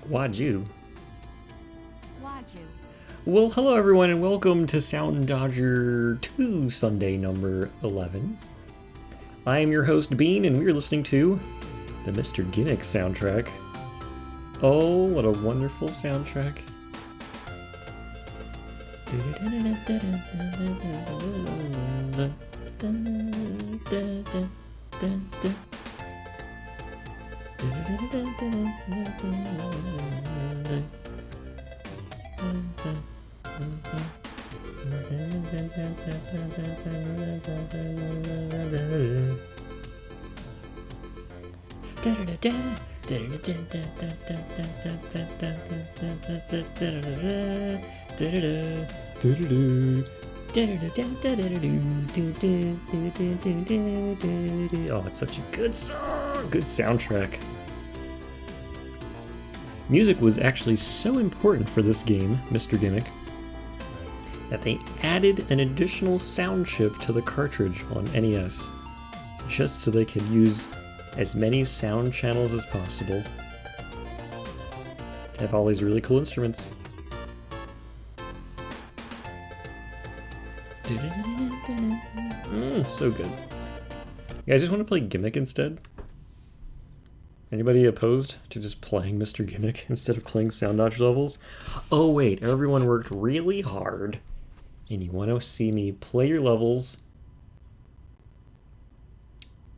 Waju. Well, hello everyone and welcome to Soundodger 2 Sunday number 11. I am your host Bean and we are listening to the Mr. Gimmick soundtrack. Oh, what a wonderful soundtrack. Oh, it's such a good song, good soundtrack. Music was actually so important for this game, Mr. Gimmick, that they added an additional sound chip to the cartridge on NES, just so they could use as many sound channels as possible to have all these really cool instruments. So good. You guys just want to play Gimmick instead? Anybody opposed to just playing Mr. Gimmick instead of playing Soundodger levels? Oh wait, everyone worked really hard and you want to see me play your levels?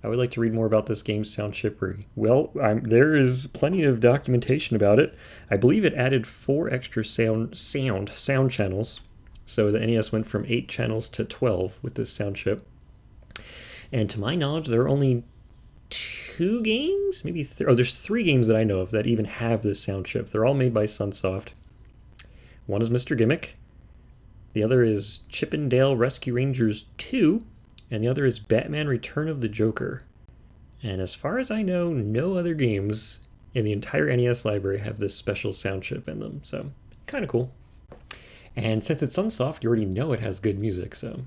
I would like to read more about this game's sound chippery. Well, there is plenty of documentation about it. I believe it added 4 extra sound channels. So the NES went from 8 channels to 12 with this sound chip. And to my knowledge, there are only 2 games, maybe there's 3 games that I know of that even have this sound chip. They're all made by Sunsoft. One is Mr. Gimmick. The other is Chip 'n Dale Rescue Rangers 2. And the other is Batman Return of the Joker. And as far as I know, no other games in the entire NES library have this special sound chip in them. So, kind of cool. And since it's Sunsoft, you already know it has good music, so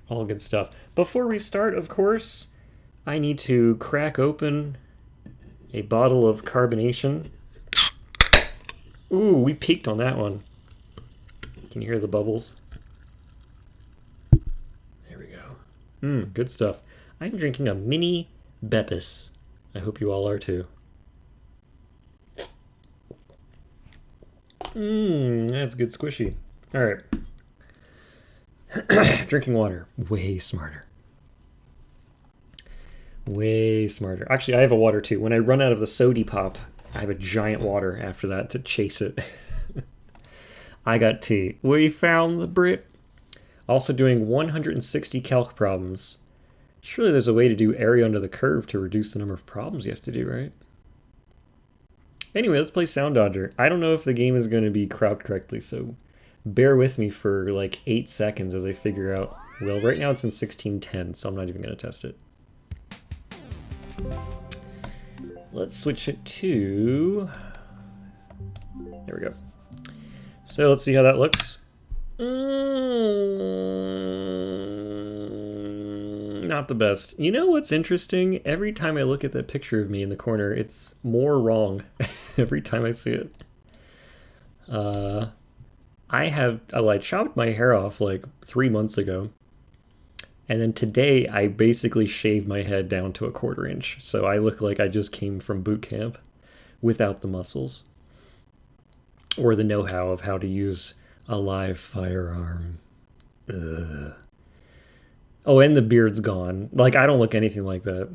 all good stuff. Before we start, of course, I need to crack open a bottle of carbonation. Ooh, we peaked on that one. Can you hear the bubbles? There we go. Good stuff. I'm drinking a mini Beppis. I hope you all are too. That's good squishy. All right. Drinking water. Way smarter. Way smarter. Actually, I have a water too. When I run out of the sody pop, I have a giant water after that to chase it. I got tea. We found the Brit. Also doing 160 calc problems. Surely there's a way to do area under the curve to reduce the number of problems you have to do, right? Anyway, let's play Soundodger. I don't know if the game is going to be cropped correctly, so bear with me for like 8 seconds as I figure out. Well, right now it's in 1610, so I'm not even going to test it. Let's switch it to... There we go. So let's see how that looks. Not the best. You know what's interesting? Every time I look at that picture of me in the corner, it's more wrong every time I see it. I chopped my hair off like 3 months ago. And then today I basically shaved my head down to a 1/4 inch. So I look like I just came from boot camp without the muscles. Or the know-how of how to use a live firearm. Ugh. Oh, and the beard's gone. Like, I don't look anything like that.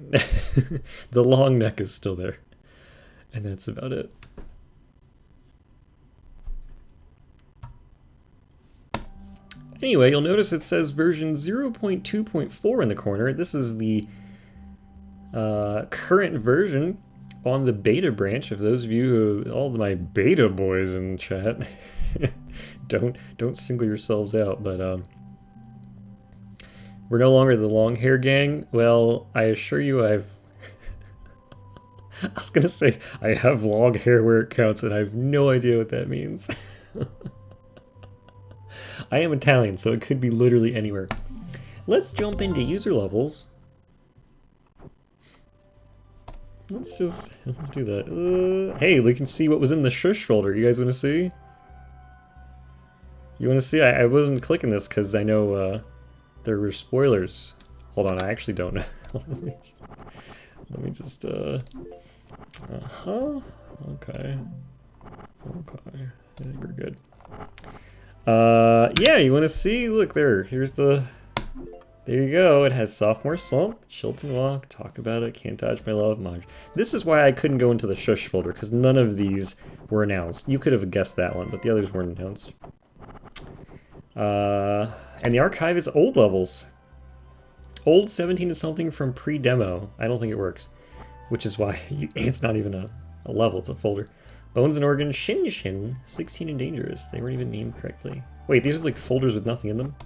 The long neck is still there. And that's about it. Anyway, you'll notice it says version 0.2.4 in the corner. This is the current version on the beta branch. Of those of you who, all my beta boys in chat, don't single yourselves out, but we're no longer the long hair gang. Well, I assure you I was gonna say I have long hair where it counts, and I have no idea what that means. I am Italian, so it could be literally anywhere. Let's jump into user levels. Let's do that. Hey, we can see what was in the shush folder. You guys want to see? You want to see? I wasn't clicking this because I know there were spoilers. Hold on, I actually don't know. Let me just, Okay. Okay. I think we're good. Yeah, you want to see? Look there. Here's the... There you go. It has Sophomore Slump, Chilton Walk, Talk About It, Can't Dodge My Love, Maj. This is why I couldn't go into the shush folder, because none of these were announced. You could have guessed that one, but the others weren't announced. And the archive is old levels. Old 17 and something from pre-demo. I don't think it works. Which is why it's not even a level, it's a folder. Bones and Organs, Shin Shin, 16 and Dangerous. They weren't even named correctly. Wait, these are like folders with nothing in them?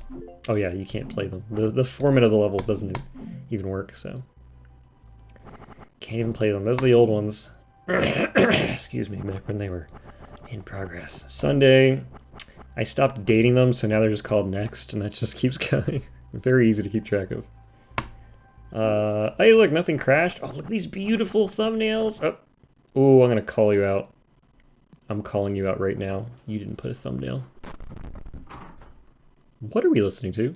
Oh yeah, you can't play them. The format of the levels doesn't even work, so... Can't even play them. Those are the old ones. Excuse me, back when they were in progress. Sunday, I stopped dating them, so now they're just called Next, and that just keeps going. Very easy to keep track of. Hey look, nothing crashed. Oh, look at these beautiful thumbnails. Oh, I'm gonna call you out. I'm calling you out right now. You didn't put a thumbnail. What are we listening to?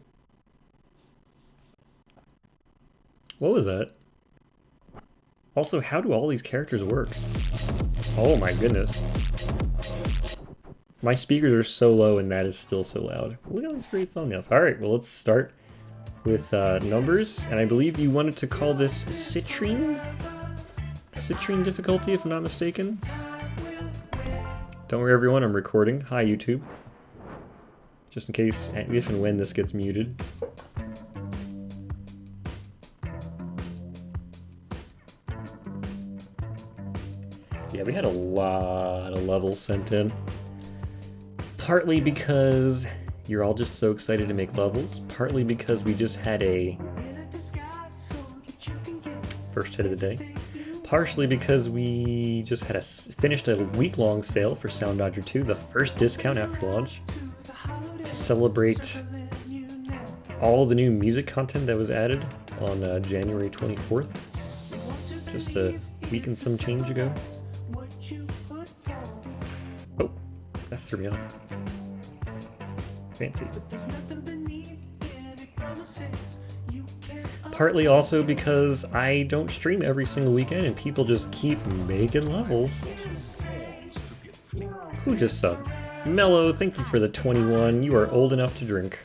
What was that? Also, how do all these characters work? Oh my goodness. My speakers are so low and that is still so loud. Look at all these great thumbnails. Alright, well let's start with numbers. And I believe you wanted to call this Citrine? Citrine difficulty, if I'm not mistaken. Don't worry everyone, I'm recording. Hi YouTube. Just in case, if and when this gets muted. Yeah, we had a lot of levels sent in. Partly because you're all just so excited to make levels. Partly because we just had a first hit of the day. Partially because we just had finished a week-long sale for Soundodger 2, the first discount after launch, to celebrate all the new music content that was added on January 24th, just a week and some change ago. Oh, that threw me off. Fancy. Partly also because I don't stream every single weekend and people just keep making levels. Who just subbed? Mellow, thank you for the 21. You are old enough to drink.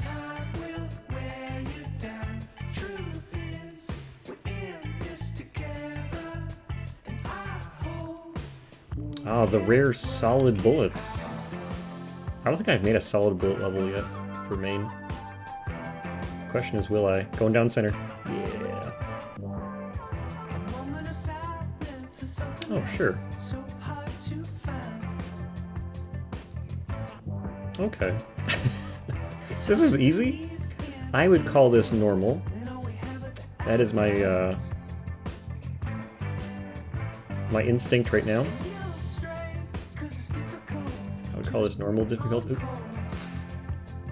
Ah, the rare solid bullets. I don't think I've made a solid bullet level yet for main. Question is, will I? Going down center. Yeah. Oh, sure. Okay. This is easy? I would call this normal. That is my, my instinct right now. I would call this normal difficulty. Oop.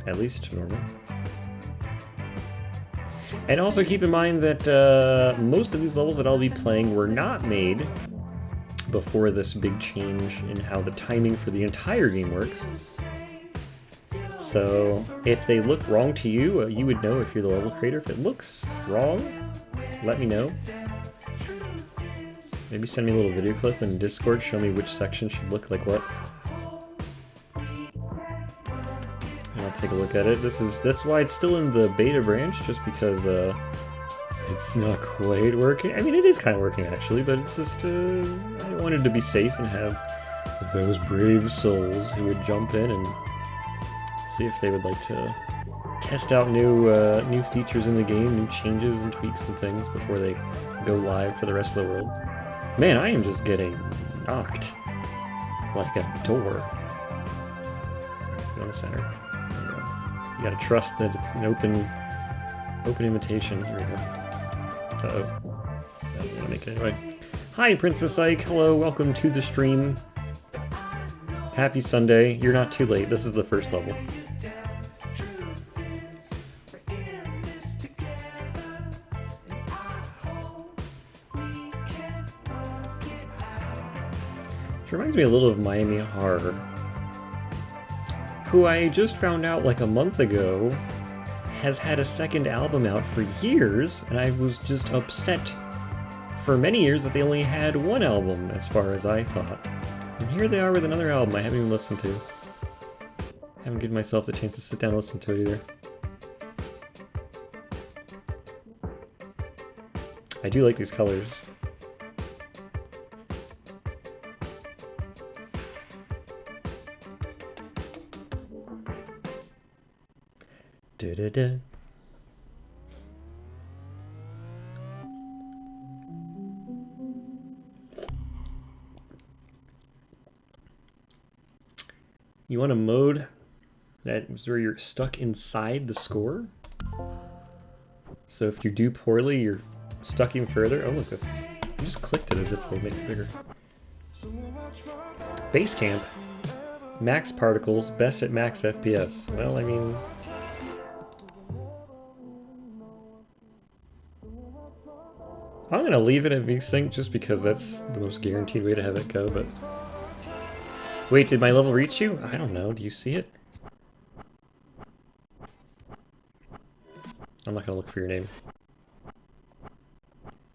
At least normal. And also keep in mind that most of these levels that I'll be playing were not made before this big change in how the timing for the entire game works. So if they look wrong to you, you would know if you're the level creator. If it looks wrong, let me know. Maybe send me a little video clip in Discord, show me which section should look like what. I'll take a look at it. This is why it's still in the beta branch, just because it's not quite working. I mean, it is kind of working actually, but it's just I wanted to be safe and have those brave souls who would jump in and see if they would like to test out new features in the game, new changes and tweaks and things before they go live for the rest of the world. Man, I am just getting knocked like a door. Let's go in the center. You gotta trust that it's an open invitation. Here we go. Uh-oh. I don't wanna make it anyway. Hi, Princess Ike. Hello, welcome to the stream. Happy Sunday. You're not too late. This is the first level. Which reminds me a little of Miami Horror, who I just found out like a month ago has had a second album out for years, and I was just upset for many years that they only had one album, as far as I thought. And here they are with another album I haven't even listened to. I haven't given myself the chance to sit down and listen to it either. I do like these colors. Da-da-da. You want a mode that is where you're stuck inside the score? So if you do poorly, you're stuck even further? Oh look, that's... I just clicked it as if to make it bigger. Base camp. Max particles, best at max FPS. Well, I mean... I'm gonna leave it at VSync just because that's the most guaranteed way to have it go, but... Wait, did my level reach you? I don't know, do you see it? I'm not gonna look for your name.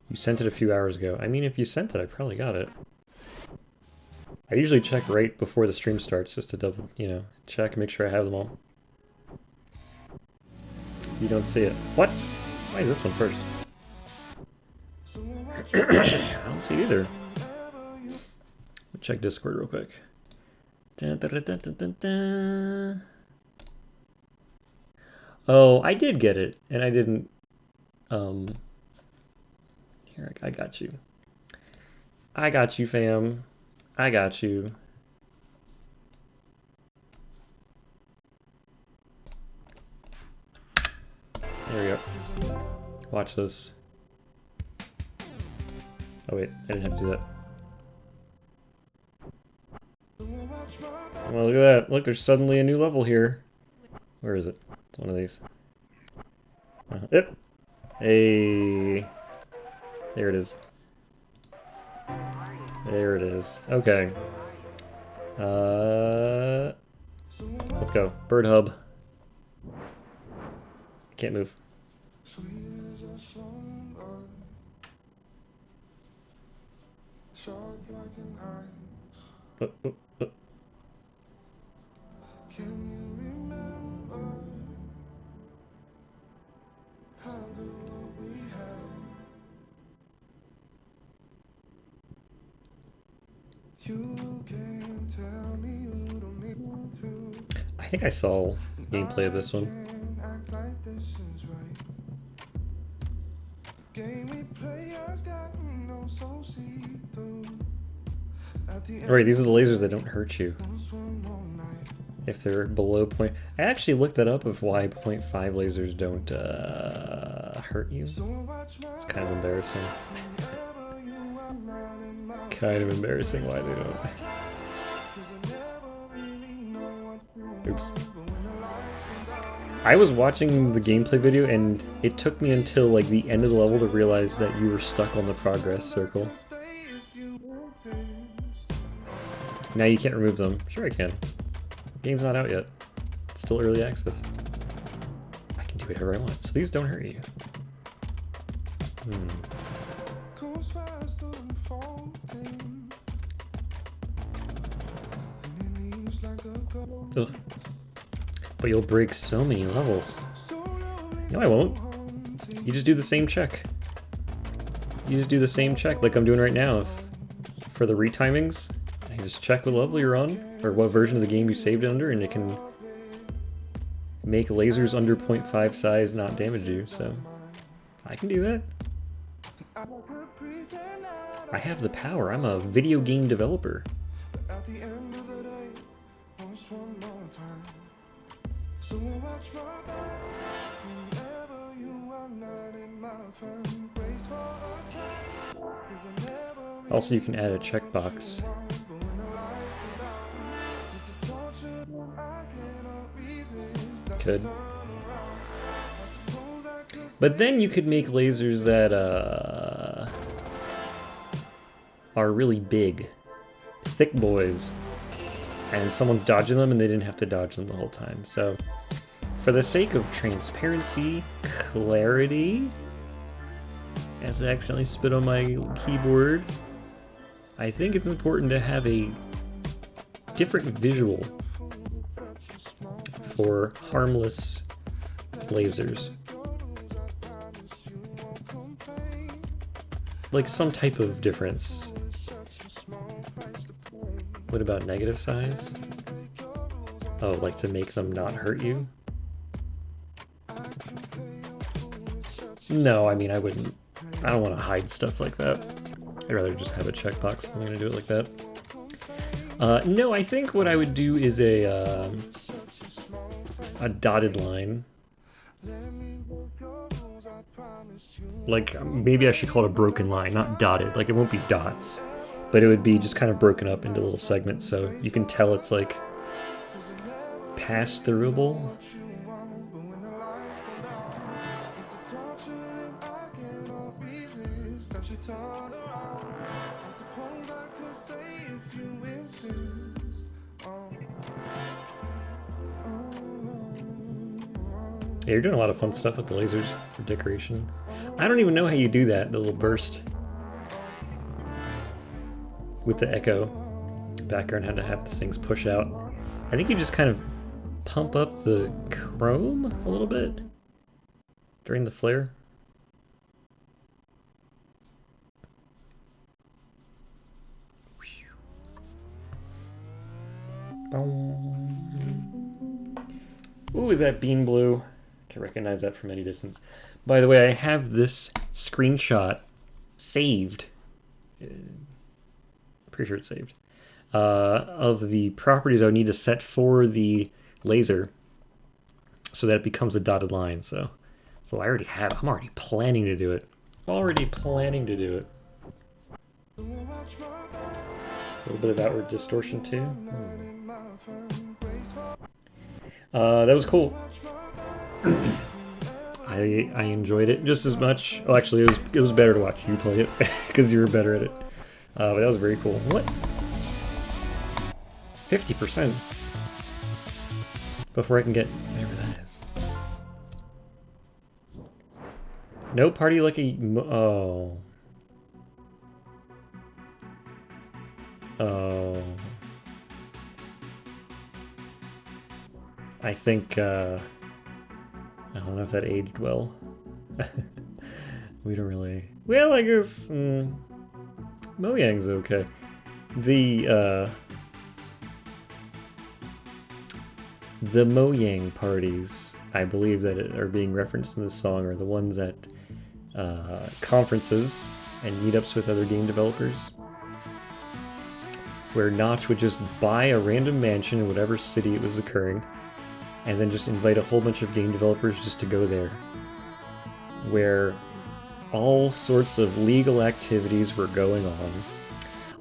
You sent it a few hours ago. I mean, if you sent it, I probably got it. I usually check right before the stream starts just to double, you know, check, make sure I have them all. You don't see it. What? Why is this one first? I don't see it either. Check Discord real quick. Dun, dun, dun, dun, dun, dun. Oh, I did get it, and I didn't. Here, I got you. I got you, fam. I got you. There we go. Watch this. Oh wait, I didn't have to do that. Well, look at that. Look, there's suddenly a new level here. Where is it? It's one of these. Yep. Hey. There it is. There it is. Okay. Let's go. Bird hub. Can't move. Oh, oh, oh. Can you remember how good we had? You can tell me you don't need to. I think I saw gameplay of this one. Alright, these are the lasers that don't hurt you if they're below point. I actually looked that up of why 0.5 lasers don't hurt you. It's kind of embarrassing. Kind of embarrassing why they don't. Oops. I was watching the gameplay video and it took me until like the end of the level to realize that you were stuck on the progress circle. Now you can't remove them. Sure I can. Game's not out yet. It's still early access. I can do whatever I want. So these don't hurt you. Ugh. But you'll break so many levels. No, I won't. You just do the same check. You just do the same check like I'm doing right now. For the retimings, I just check what level you're on, or what version of the game you saved it under, and it can make lasers under 0.5 size not damage you, so I can do that. I have the power. I'm a video game developer. Also, you can add a checkbox. Could. But then you could make lasers that are really big, thick boys. And someone's dodging them and they didn't have to dodge them the whole time. So for the sake of transparency, clarity, as I accidentally spit on my keyboard, I think it's important to have a different visual for harmless lasers. Like some type of difference. What about negative size? Oh, like to make them not hurt you? No, I mean, I wouldn't. I don't want to hide stuff like that. I'd rather just have a checkbox if I'm going to do it like that. No, I think what I would do is a dotted line. Like, maybe I should call it a broken line, not dotted. Like, it won't be dots. But it would be just kind of broken up into little segments, so you can tell it's like pass-throughable. Yeah, you're doing a lot of fun stuff with the lasers for decoration. I don't even know how you do that, the little burst. With the echo background, how to have the things push out. I think you just kind of pump up the chrome a little bit during the flare. Ooh, is that bean blue? Can recognize that from any distance. By the way, I have this screenshot saved. Pretty sure it's saved. Of the properties I would need to set for the laser so that it becomes a dotted line. So I already have it. I'm already planning to do it. A little bit of outward distortion too. That was cool. I enjoyed it just as much. Oh, actually, it was better to watch you play it because you were better at it. But that was very cool. What? 50% before I can get whatever that is. No party like a... Oh. Oh. I think, I don't know if that aged well. We don't really... Well, I guess... Mojang's okay. The Mojang parties, I believe that are being referenced in this song, are the ones at conferences and meetups with other game developers, where Notch would just buy a random mansion in whatever city it was occurring, and then just invite a whole bunch of game developers just to go there, where all sorts of legal activities were going on.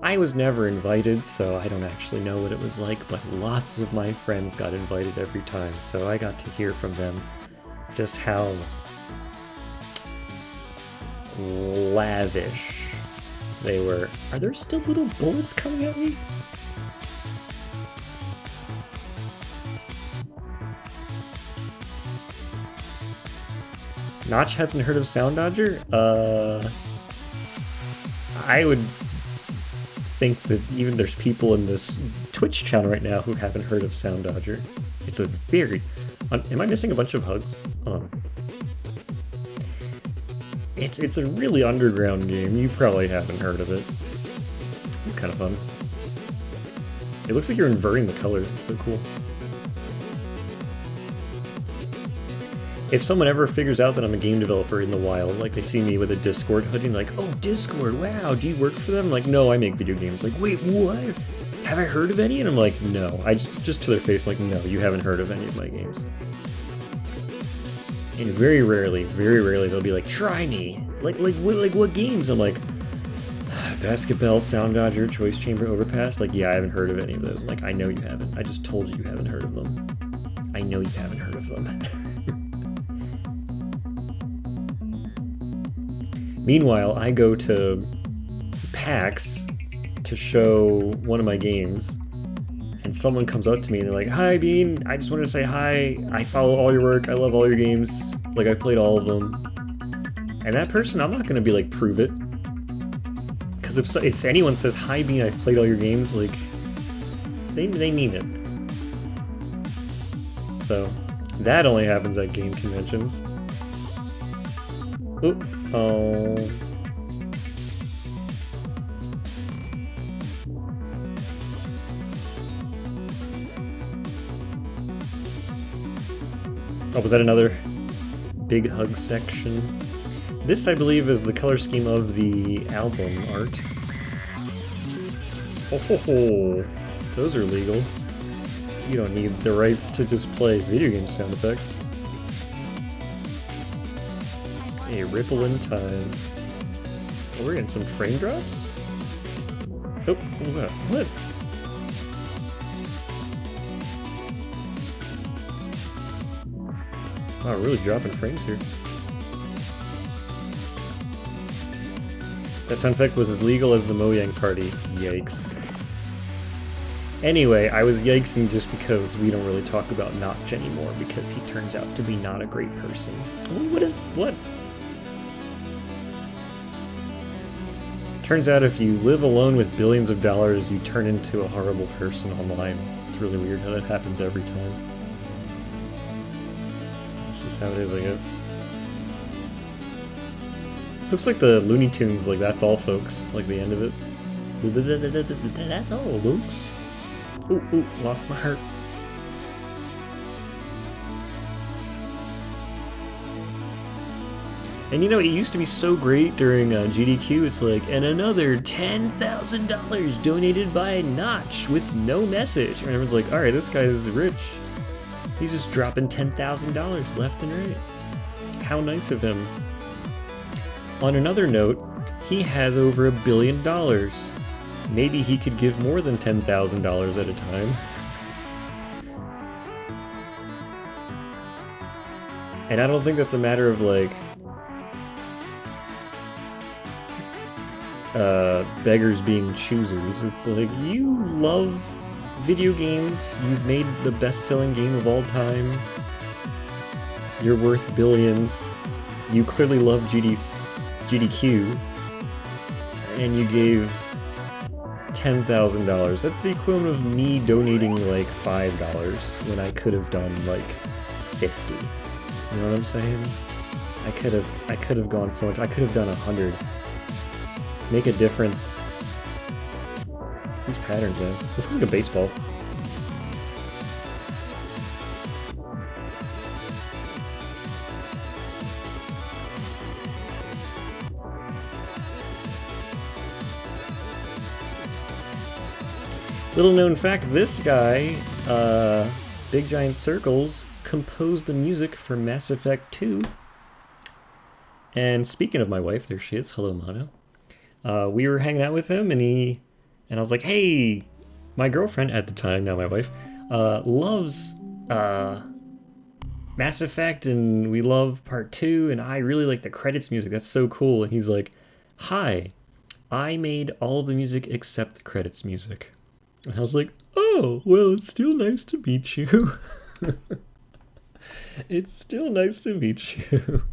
I was never invited, so I don't actually know what it was like, but lots of my friends got invited every time, so I got to hear from them just how lavish they were. Are there still little bullets coming at me? Notch hasn't heard of Soundodger? I would think that even there's people in this Twitch channel right now who haven't heard of Soundodger. It's a very... Am I missing a bunch of hugs? It's a really underground game. You probably haven't heard of it. It's kind of fun. It looks like you're inverting the colors. It's so cool. If someone ever figures out that I'm a game developer in the wild, like they see me with a Discord hoodie and like, oh, Discord, wow, do you work for them? I'm like, no, I make video games. Like, wait, what? Have I heard of any? And I'm like, no. I just to their face, like, no, you haven't heard of any of my games. And very rarely, they'll be like, try me. Like what games? I'm like, Basketball, Soundodger, Choice Chamber, Overpass. Like, yeah, I haven't heard of any of those. I'm like, I know you haven't. I just told you haven't heard of them. I know you haven't heard of them. Meanwhile, I go to PAX to show one of my games, and someone comes up to me and they're like, "Hi, Bean, I just wanted to say hi. I follow all your work. I love all your games. Like, I played all of them." And that person, I'm not going to be like, prove it. Because if anyone says, "Hi, Bean, I've played all your games," like, they mean it. So, that only happens at game conventions. Oop. Oh. Oh, was that another big hug section? This, I believe, is the color scheme of the album art. Oh, those are legal. You don't need the rights to just play video game sound effects. A ripple in time. Oh, we're getting some frame drops? Oh, what was that? What? Wow, really dropping frames here. That sound effect was as legal as the Mojang party. Yikes. Anyway, I was yikesing just because we don't really talk about Notch anymore because he turns out to be not a great person. What? Turns out if you live alone with billions of dollars, you turn into a horrible person online. It's really weird how that happens every time. That's just how it is, I guess. This looks like the Looney Tunes, like that's all, folks, like the end of it. That's all, folks. Ooh, lost my heart. And you know, it used to be so great during GDQ, it's like, and another $10,000 donated by Notch with no message. And everyone's like, alright, this guy's rich. He's just dropping $10,000 left and right. How nice of him. On another note, he has over $1 billion. Maybe he could give more than $10,000 at a time. And I don't think that's a matter of like beggars being choosers. It's like, you love video games, you've made the best-selling game of all time, you're worth billions, you clearly love GDQ, and you gave $10,000. That's the equivalent of me donating like $5 when I could have done like 50. You know what I'm saying? I could have gone so much. I could have done 100. Make a difference. These patterns, man. This looks like a baseball. Little known fact, this guy, Big Giant Circles, composed the music for Mass Effect 2. And speaking of my wife, there she is. Hello, Mono. We were hanging out with him, and I was like, hey, my girlfriend at the time, now my wife, loves Mass Effect, and we love Part 2, and I really like the credits music. That's so cool. And he's like, hi, I made all of the music except the credits music. And I was like, oh, well, it's still nice to meet you. It's still nice to meet you.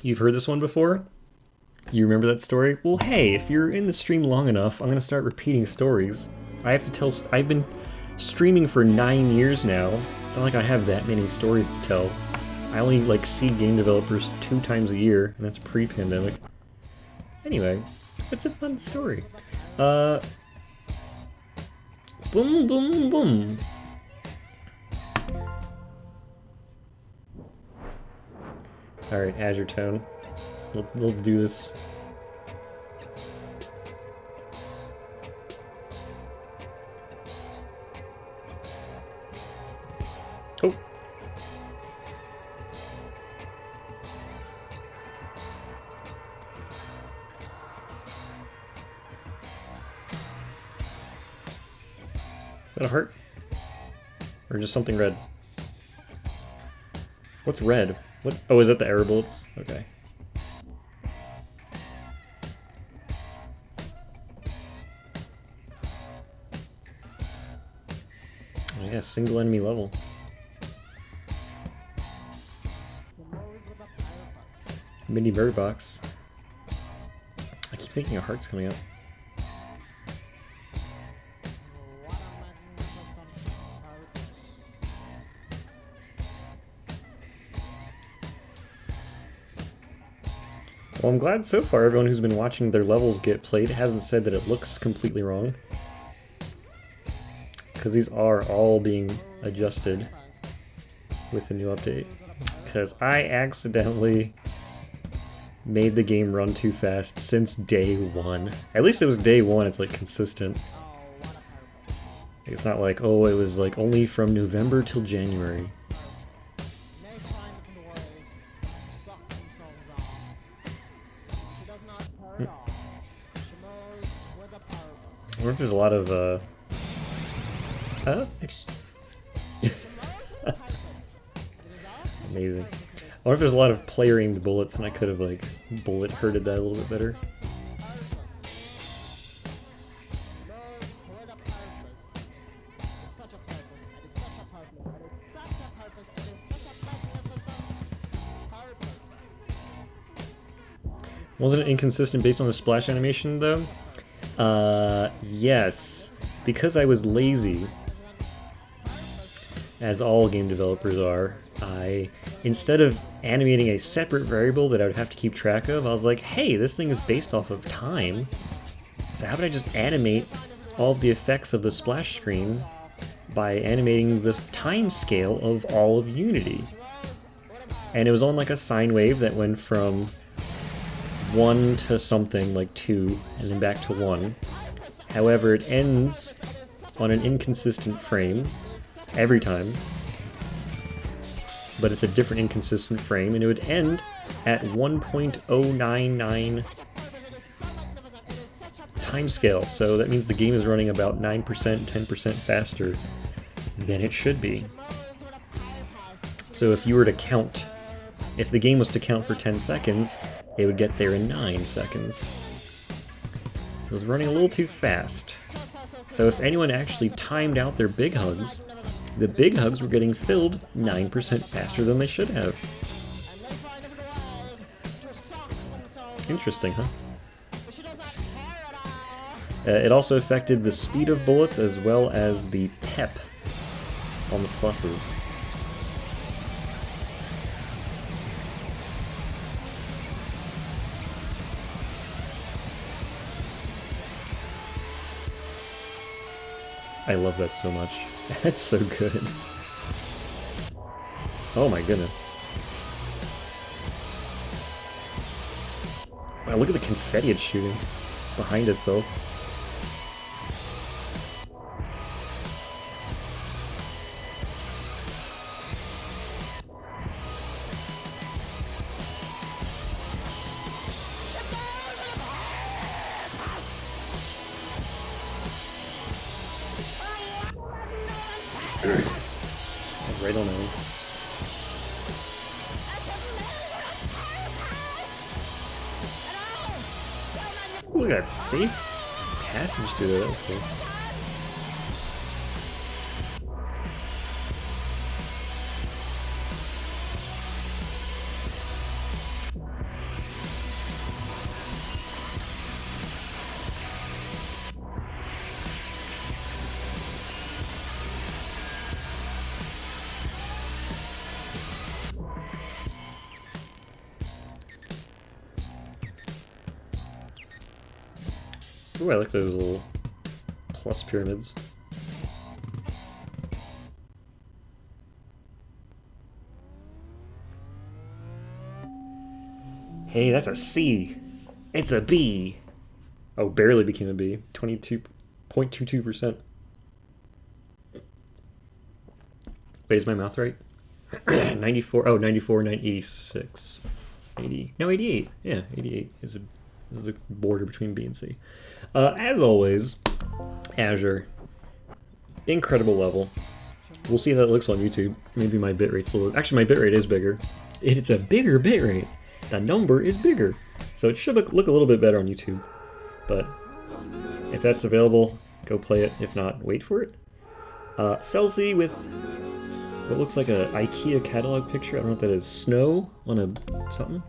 You've heard this one before? You remember that story? Well, hey, if you're in the stream long enough, I'm going to start repeating stories. I have to tell... I've been streaming for 9 years now. It's not like I have that many stories to tell. I only, like, see game developers 2 times a year, and that's pre-pandemic. Anyway, it's a fun story. Boom, boom, boom. Alright, Azure Tone. Let's do this. Oh. Is that a heart? Or just something red? What's red? What? Oh, is that the arrow bullets? Okay. Oh yeah, single enemy level. Mini bird box. I keep thinking a heart's coming up. Well, I'm glad so far everyone who's been watching their levels get played hasn't said that it looks completely wrong. Because these are all being adjusted with the new update. Because I accidentally made the game run too fast since day one. At least it was day one, it's like consistent. It's not like, oh, it was like only from November till January. I wonder if there's a lot of, amazing. I wonder if there's a lot of player-aimed bullets and I could have, like, bullet hurted that a little bit better. Wasn't it inconsistent based on the splash animation, though? Yes. Because I was lazy, as all game developers are, instead of animating a separate variable that I would have to keep track of, I was like, hey, this thing is based off of time, so how about I just animate all of the effects of the splash screen by animating this time scale of all of Unity. And it was on like a sine wave that went from 1 to something like 2 and then back to 1. However, it ends on an inconsistent frame every time, but it's a different inconsistent frame, and it would end at 1.099 timescale, so that means the game is running about 9%, 10% faster than it should be. So if you were to count, if the game was to count for 10 seconds, it would get there in 9 seconds. So it was running a little too fast. So if anyone actually timed out their big hugs, the big hugs were getting filled 9% faster than they should have. Interesting, huh? It also affected the speed of bullets as well as the pep on the pluses. I love that so much. That's so good. Oh my goodness. Wow, look at the confetti it's shooting behind itself. Right on there. Look at that safe passage through there. That was cool. Ooh, I like those little plus pyramids. Hey, that's a C. It's a B. Oh, barely became a B. 22.22%. Wait, is my mouth right? 94. Oh, 94, 986. 80. No, 88. Yeah, 88 is the border between B and C. As always, Azure, incredible level. We'll see how that looks on YouTube. Maybe my bitrate's a little... Actually, my bitrate is bigger. It's a bigger bitrate. The number is bigger. So it should look a little bit better on YouTube. But if that's available, go play it. If not, wait for it. Celsi with what looks like a IKEA catalog picture. I don't know what that is. Snow on a something.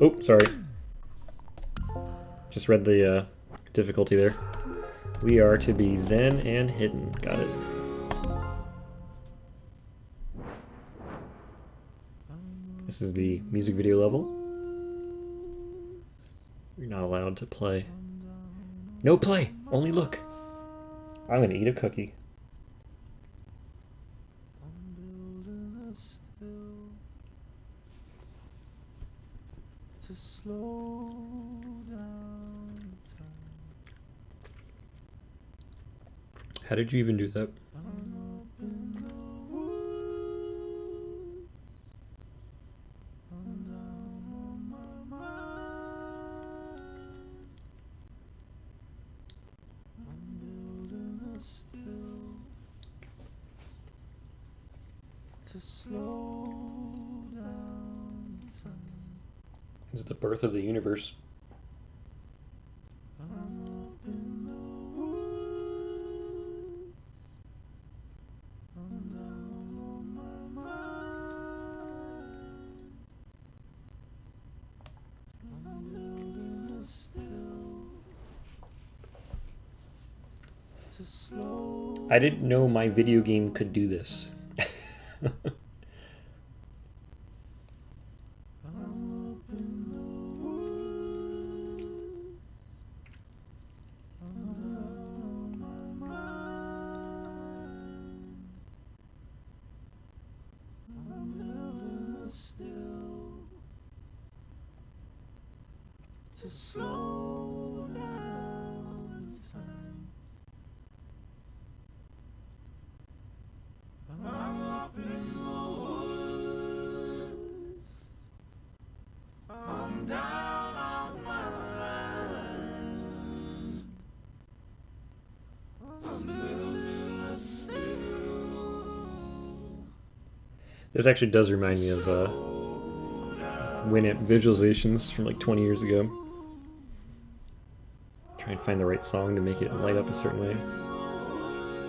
Oh, sorry. Just read the difficulty there. We are to be zen and hidden. Got it. This is the music video level. You're not allowed to play. No play! Only look! I'm gonna eat a cookie. To slow down time. How did you even do that? To slow down time. This is the birth of the universe. I'm up in the woods. I'm down on my mind. I'm building a still to slow. I didn't know my video game could do this. To slow down time. I'm up in the woods. I'm down on my land. I'm building a still. This actually does remind me of Winamp visualizations from like 20 years ago. Try and find the right song to make it light up a certain way.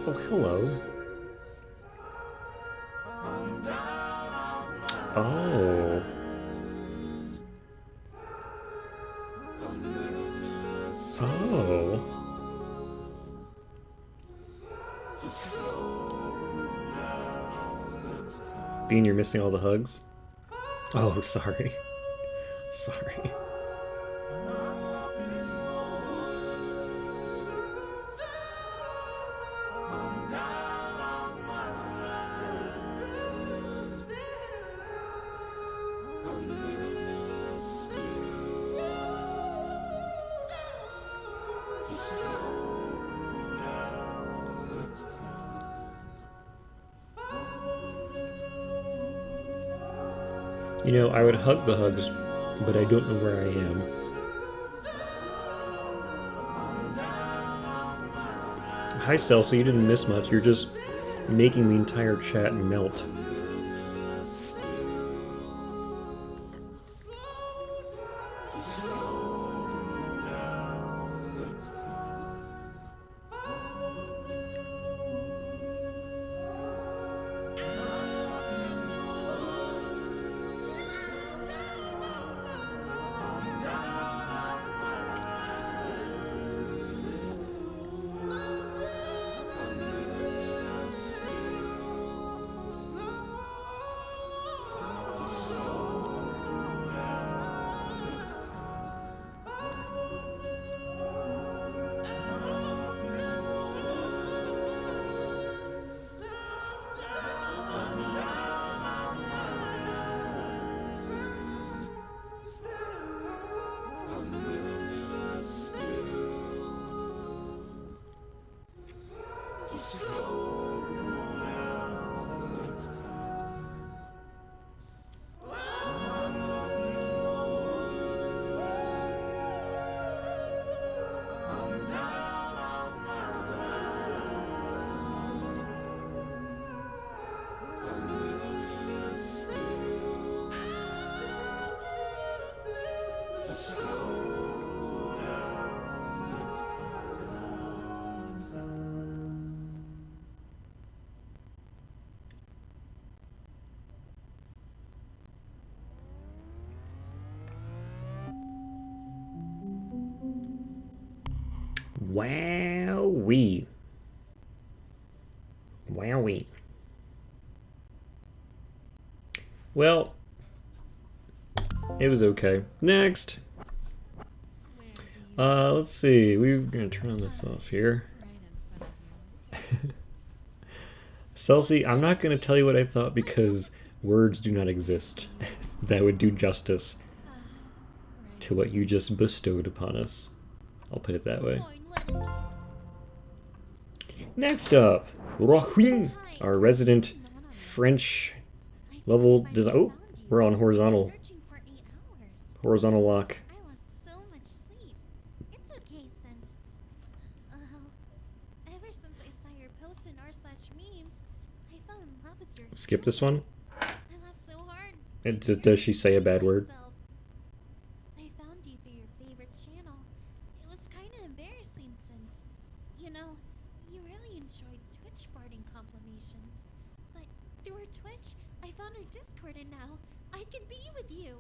Oh, hello. Oh. Oh. Bean, you're missing all the hugs? Oh, sorry. Sorry. You know, I would hug the hugs, but I don't know where I am. Hi, Stelcy, you didn't miss much. You're just making the entire chat melt. Wowee. Wowee. Well, it was okay. Next. Let's see. We're gonna turn on this off here. Celsi, I'm not gonna tell you what I thought because words do not exist that would do justice to what you just bestowed upon us. I'll put it that way. Next up, Roquin, our resident French level design. Oh, we're on horizontal. Horizontal lock. Skip this one. And does she say a bad word? I found you through your favorite channel. It was kind of embarrassing since, you know, you really enjoyed Twitch farting compilations. But through her Twitch, I found her Discord and now I can be with you.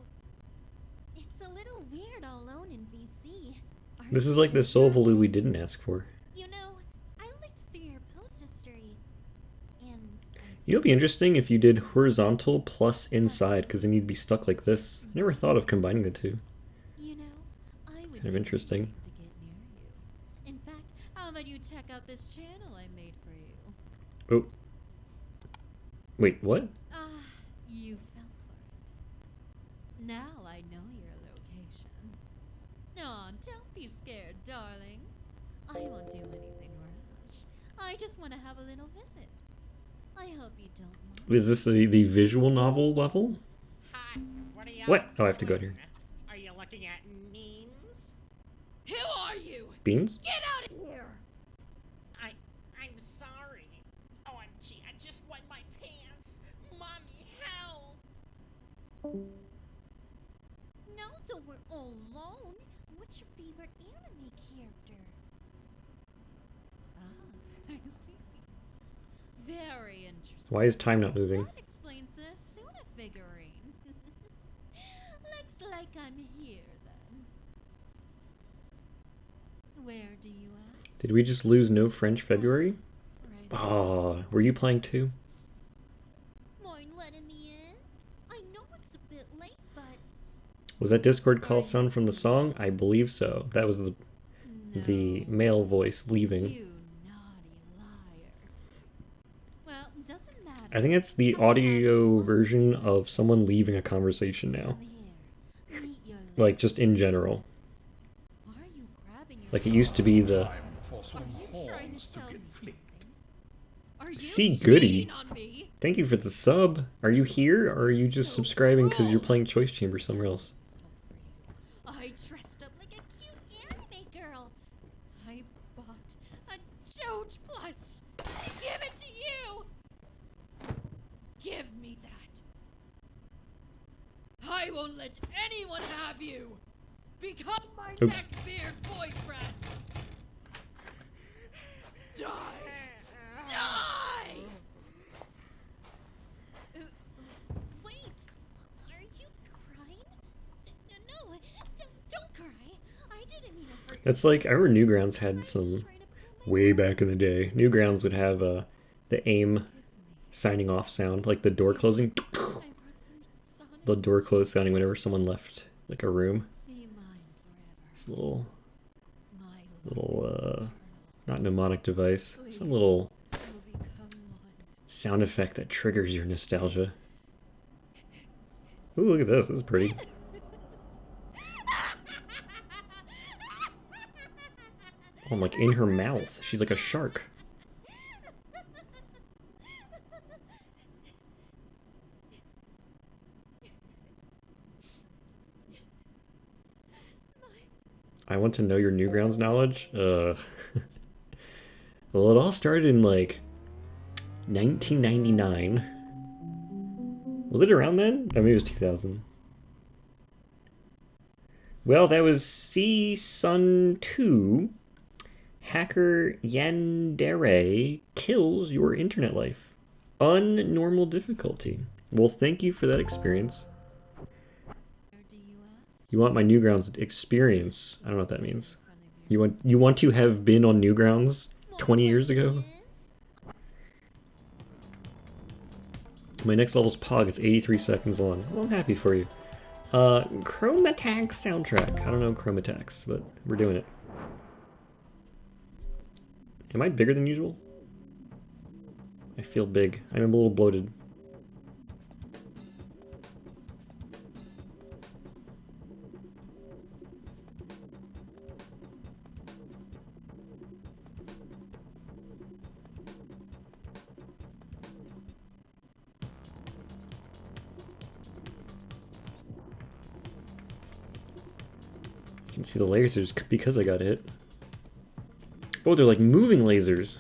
It's a little weird all alone in VC. This is like the soul value we didn't ask for. You know, I looked through your post history and You know, it'd be interesting if you did horizontal plus inside, because then you'd be stuck like this. Never thought of combining the two. you know, I would Kind of interesting. to get near you. In fact, how about you check out this channel I made for you? Oh. Wait, what? Ah, you fell for it. Now I know your location. No, don't be scared, darling. I won't do anything rash. I just want to have a little visit. I hope you don't mind. Is this the visual novel level? Hi, what are you? What? Oh, I have to go here. Are you looking at memes? Who are you? Beans? Get out of here! I'm sorry. OMG, I just wet my pants. Mommy, help! Now that we're all alone, what's your favorite anime character? Ah, I see. Very interesting. Why is time not moving? That explains the Suna figurine. Looks like I'm here then. Where do you ask? Did we just lose no French February? Right. Oh, were you playing too? Mind letting me in? I know it's a bit late, but Was that Discord call sound from the song? I believe so. That was the male voice leaving. You naughty liar. Well, doesn't matter. I think it's the audio version of someone leaving a conversation now. Come here. Meet your Like, just in general. Why are you grabbing your Like, it used to be the... Are you trying to sell me something? Are you See, goody. cheating on me? Thank you for the sub. Are you here, or are you just subscribing because you're playing Choice Chamber somewhere else? I dressed up like a cute anime girl. I bought a Doge plush. Give it to you. Give me that. I won't let anyone have you. Become my Oops. neckbeard boyfriend. Die. Die. Wait. Are you crying? No, don't cry. I didn't mean to hurt you. That's like, I remember Newgrounds had I was some... just trying to prove my Way worth. back in the day. Newgrounds would have the AIM signing off sound, like the door closing. I brought some Sonic. The door closed sounding whenever someone left, like a room. Be mine It's a little, forever. My love is eternal. not mnemonic device, some little We'll become one. sound effect that triggers your nostalgia. Ooh, look at this. This is pretty. Oh, I'm like in her mouth. She's like a shark. I want to know your Newgrounds knowledge. Well, it all started in like 1999. Was it around then? I mean, it was 2000. Well, that was C-Sun 2. Hacker Yandere kills your internet life. Unnormal difficulty. Well, thank you for that experience. Where do you ask? You want my Newgrounds experience. I don't know what that means. You want to have been on Newgrounds 20 years ago? My next level's Pog. It's 83 seconds long. Well, I'm happy for you. Chromatax soundtrack. I don't know Chromatax, but we're doing it. Am I bigger than usual? I feel big. I'm a little bloated. I can see the lasers because I got hit. Oh, they're like moving lasers.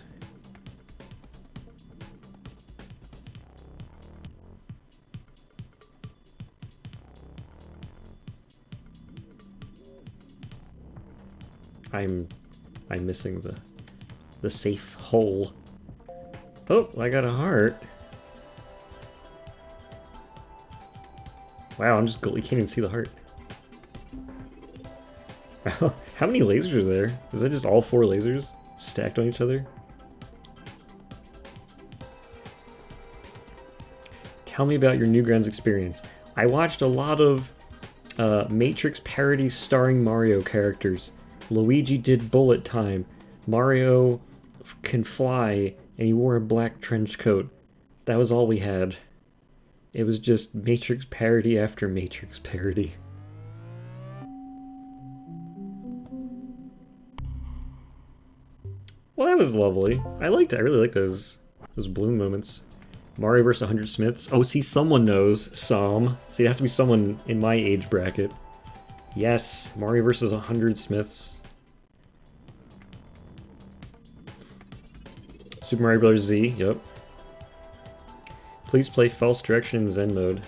I'm missing the safe hole. Oh, I got a heart. Wow, you can't even see the heart. How many lasers are there? Is that just all 4 lasers stacked on each other? Tell me about your Newgrounds experience. I watched a lot of Matrix parodies starring Mario characters. Luigi did bullet time. Mario can fly, and he wore a black trench coat. That was all we had. It was just Matrix parody after Matrix parody. Well, that was lovely. I really liked those bloom moments. Mario vs. 100 Smiths. Oh, see, someone knows. See, it has to be someone in my age bracket. Yes, Mario vs. 100 Smiths. Super Mario Bros. Z, yep. Please play False Direction in Zen Mode.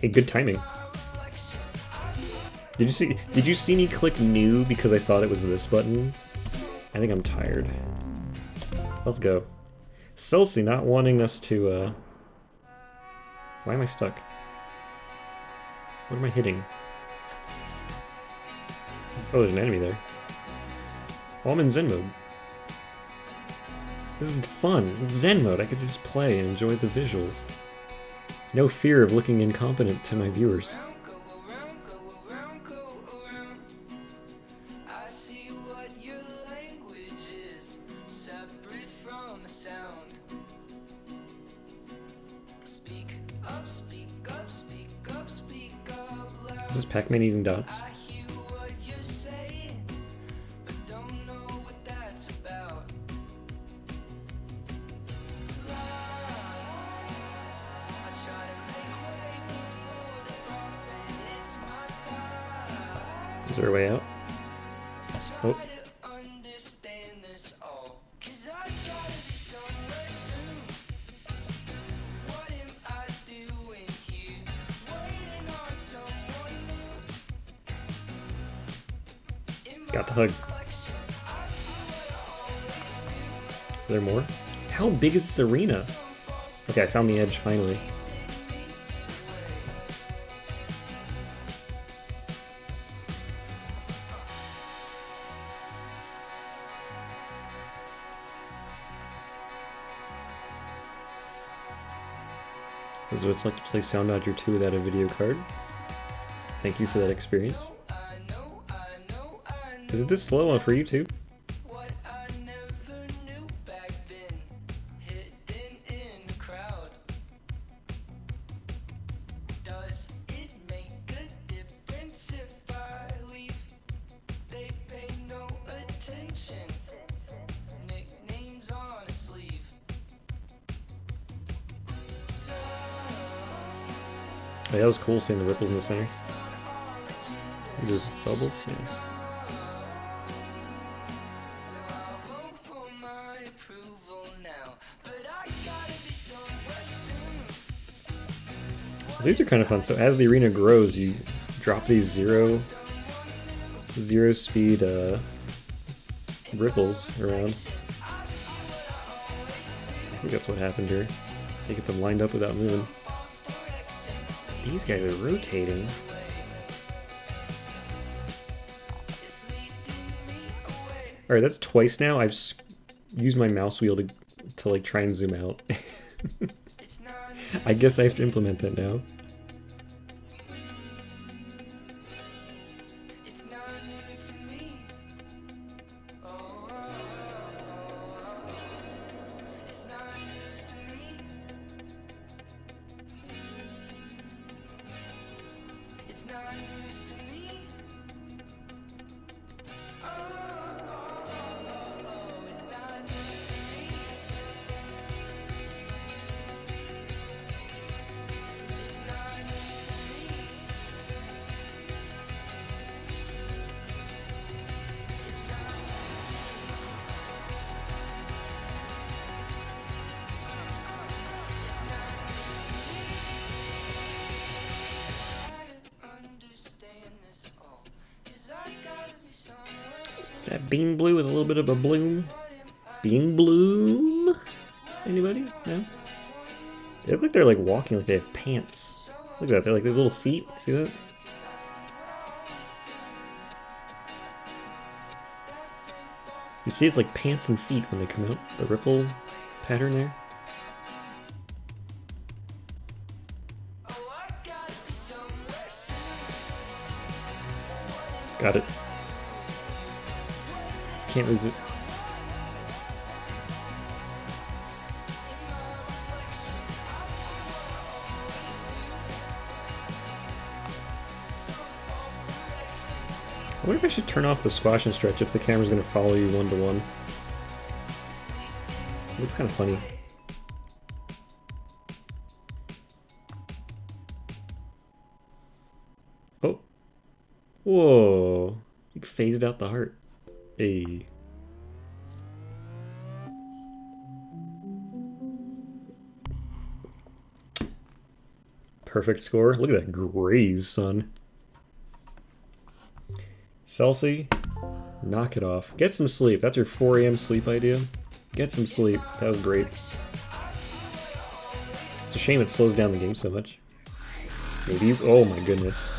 Hey, good timing. Did you see me click new because I thought it was this button? I think I'm tired. Let's go. Celsi not wanting us to, Why am I stuck? What am I hitting? Oh, there's an enemy there. Oh, I'm in Zen Mode. This is fun. It's Zen Mode. I could just play and enjoy the visuals. No fear of looking incompetent to my viewers. Is this Pac-Man eating dots? Is there a way out? Oh. Got the hug. Is there more? How big is this arena? Okay, I found the edge finally. This is what it's like to play Soundodger 2 without a video card. Thank you for that experience. Is it this slow for you too? Oh, that was cool seeing the ripples in the center. These are bubbles, yes. So these are kind of fun. So as the arena grows, you drop these zero speed ripples around. I think that's what happened here. They get them lined up without moving. These guys are rotating. Alright, that's twice now. I've used my mouse wheel to like try and zoom out. I guess I have to implement that now. Is that bean blue with a little bit of a bloom? Bean bloom? Anybody? No? They look like they're like walking like they have pants. Look at that, they're like their little feet. See that? You see it's like pants and feet when they come out. The ripple pattern there. Got it. Can't lose it. I wonder if I should turn off the squash and stretch if the camera's going to follow you one-to-one. Looks kind of funny. Oh. Whoa. You phased out the heart. Hey. Perfect score. Look at that graze, son. Celsi, knock it off. Get some sleep. That's your 4 a.m. sleep idea. Get some sleep. That was great. It's a shame it slows down the game so much. Maybe you... Oh my goodness.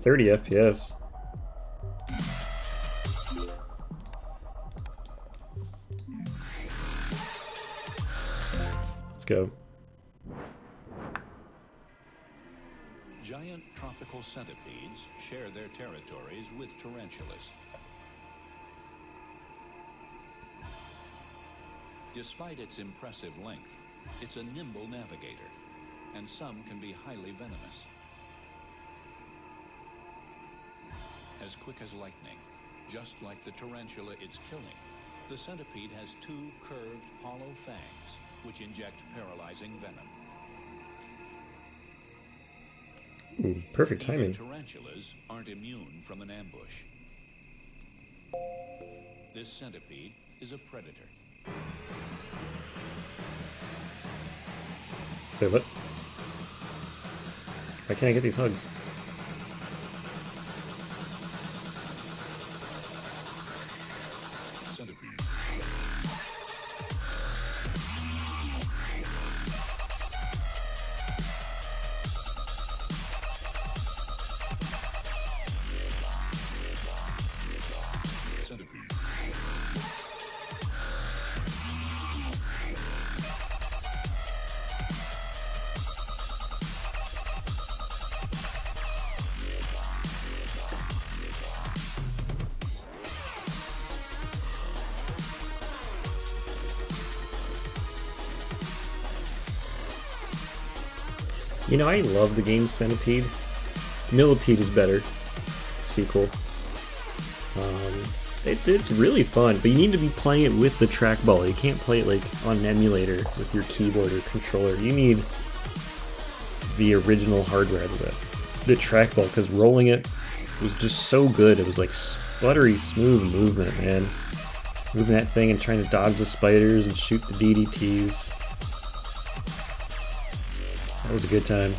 30 FPS. Let's go. Giant tropical centipedes share their territories with tarantulas. Despite its impressive length, it's a nimble navigator, and some can be highly venomous. As quick as lightning, just like the tarantula it's killing, the centipede has 2 curved, hollow fangs, which inject paralyzing venom. Ooh, perfect timing. Even tarantulas aren't immune from an ambush. This centipede is a predator. Wait, what? Why can't I get these hugs? Centipede. You know, I love the game Centipede. Millipede is better. Sequel. It's really fun, but you need to be playing it with the trackball. You can't play it like on an emulator with your keyboard or controller. You need the original hardware of it, the trackball, because rolling it was just so good. It was like sputtery smooth movement, man. Moving that thing and trying to dodge the spiders and shoot the DDTs. That was a good time.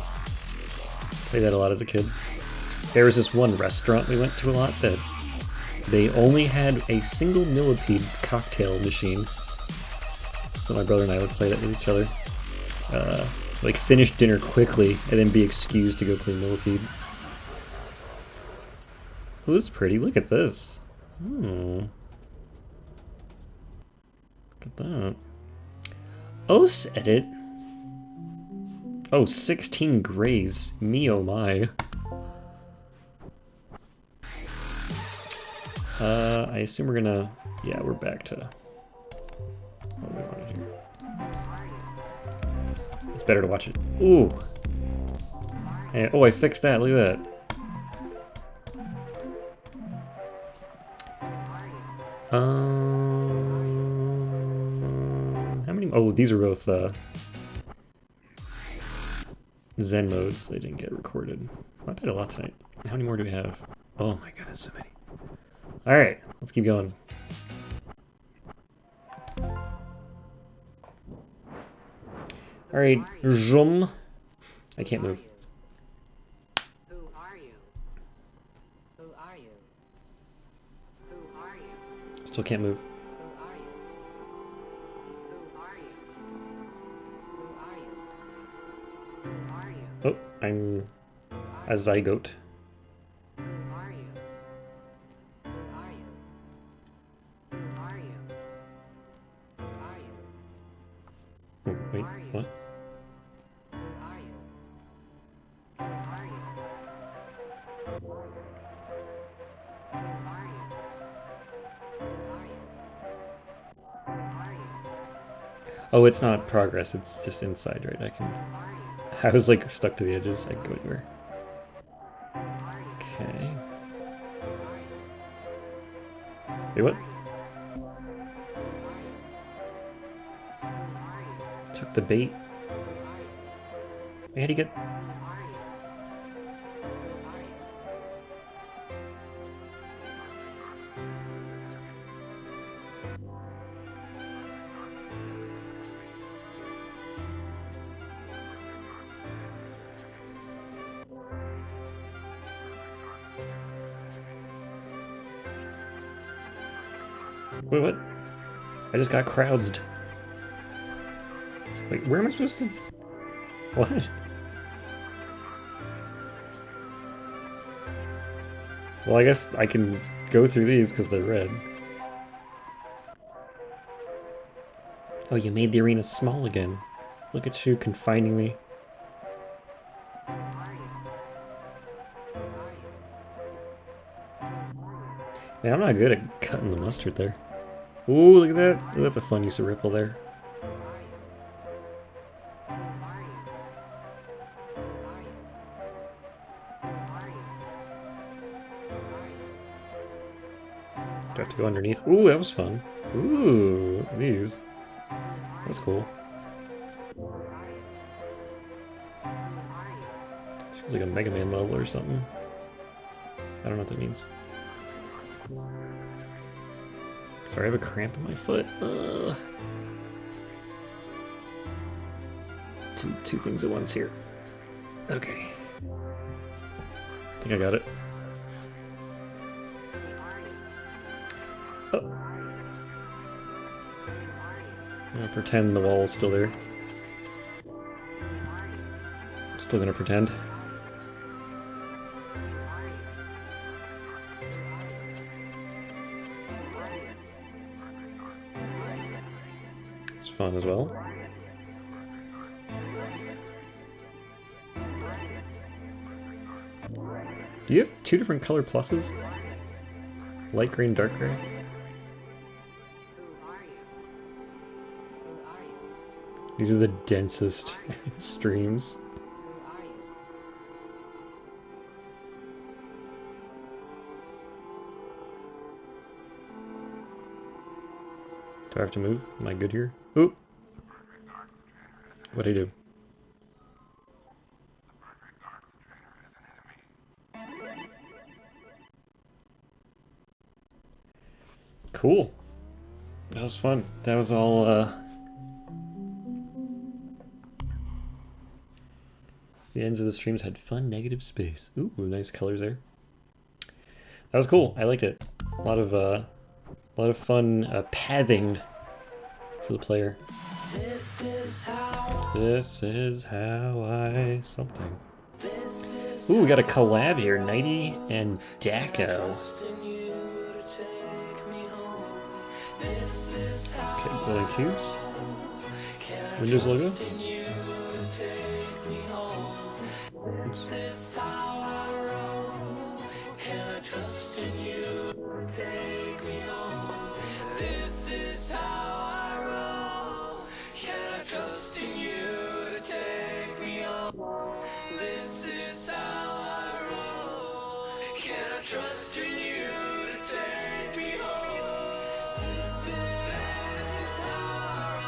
Played that a lot as a kid. There was this one restaurant we went to a lot that they only had a single millipede cocktail machine. So my brother and I would play that with each other. Like finish dinner quickly and then be excused to go play millipede. Oh, this is pretty. Look at this. Hmm. Look at that. OS edit. Oh, 16 grays. Me oh my. I assume we're gonna... Yeah, we're back to... what we wanted here. It's better to watch it. Ooh. And, oh, I fixed that. Look at that. How many? Oh, these are both Zen modes. They didn't get recorded. I played a lot tonight. How many more do we have? Oh my goodness, so many. All right, let's keep going. All right, zoom. I can't move. Who are you? Who are you? Who are you? Still can't move. Who are you? Who are you? Who are you? Who are you? Oh, I'm a zygote. Who are you? Who are you? Who are you? Who are you? Oh, wait, what? Who are you? Who are you? Who are you? Who are you? Oh, it's not progress. It's just inside, right? I can. I was like stuck to the edges. I can go anywhere. Okay. Wait, what? Took the bait. Wait, how'd he get? Wait, what? I just got crowdsed. Wait, where am I supposed to... What? Well, I guess I can go through these because they're red. Oh, you made the arena small again. Look at you confining me. Man, I'm not good at cutting the mustard there. Ooh, look at that. Ooh, that's a fun use of ripple there. Do I have to go underneath? Ooh, that was fun. Ooh, these. That's cool. Seems like a Mega Man level or something. I don't know what that means. Sorry, I have a cramp in my foot. Two things at once here. Okay. I think I got it. Oh. I'm gonna pretend the wall is still there. I'm still gonna pretend. It's fun as well. Do you have two different color pluses? Light green, dark gray? These are the densest streams. Do I have to move? Am I good here? Oop! What'd I do? Cool. That was fun. That was all, the ends of the streams had fun negative space. Ooh, nice colors there. That was cool. I liked it. A lot of fun pathing for the player. This is how I something. Ooh, we got a collab here. Nighty and Daco. Okay, glowing cubes. Windows logo. Oops.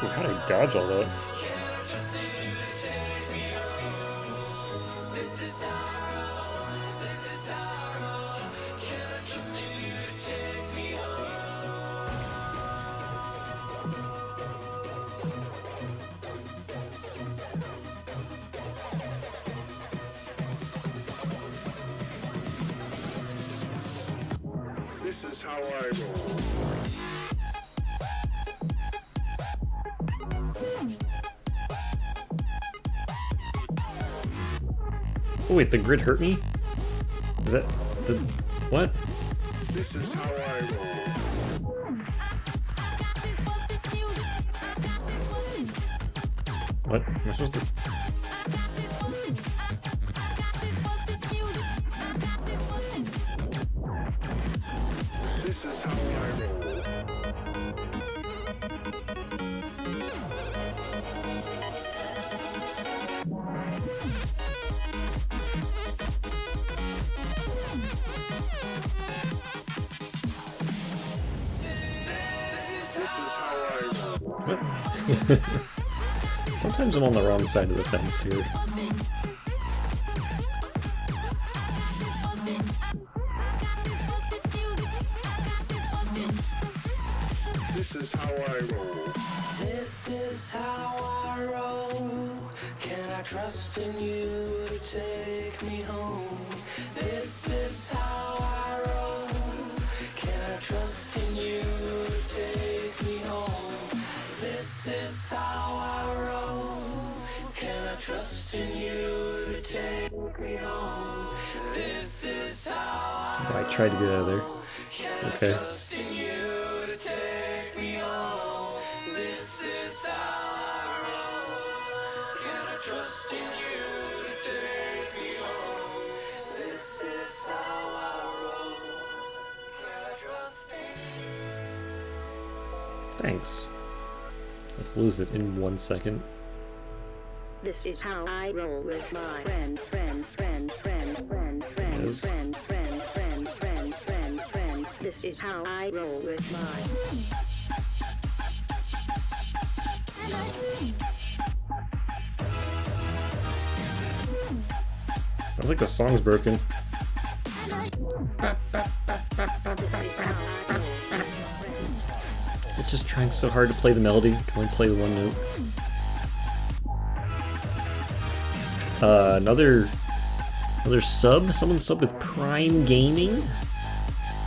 Ooh, how did I dodge all that? This is how I roll. Oh wait, the grid hurt me? Is that the what? This is how I roll. What? Am I supposed to? This is how I roll. This is how I roll. What? Sometimes I'm on the wrong side of the fence here. This is how I roll. This is how I roll. Can I trust in you to take me home? This is how I roll. Can I trust in you to take me home? This is how I roll. Can I trust in you to take me home? This is how Oh, I tried to get out of there. Can It's okay. I trust in you to take me home? This is how I roll. Can I trust in you to take me home? This is how I roll. Can I trust in you? Thanks. Let's lose it in 1 second. This is how I roll with my friends. Yes. This is how I roll with my. Sounds like the song's broken. It's just trying so hard to play the melody. Can only play the one note. Another sub? Someone sub with Prime Gaming?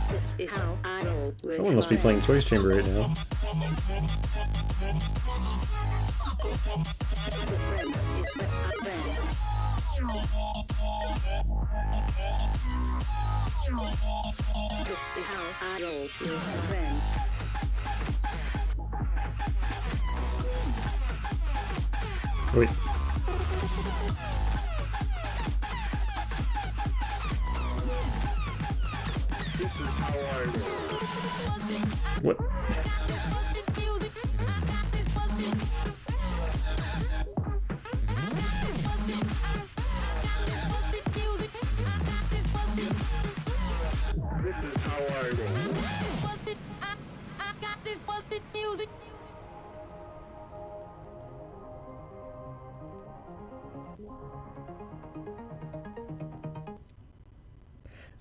This is how I roll with Someone must be my playing Toys Chamber right now. friend is a friend. This is how I roll with my friends. Wait. This is how I roll. What? This is how I roll.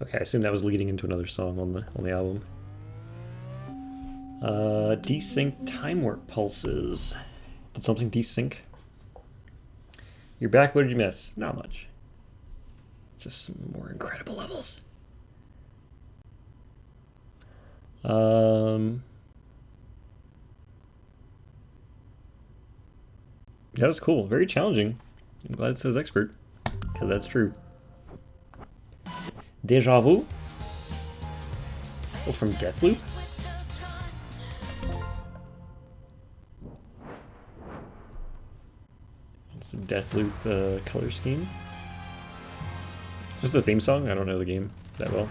Okay, I assume that was leading into another song on the album. Desync time warp pulses. Did something desync? You're back. What did you miss? Not much. Just some more incredible levels. That was cool. Very challenging. I'm glad it says expert, because that's true. Deja vu. Oh, from Deathloop? It's a Deathloop color scheme. Is this the theme song? I don't know the game that well.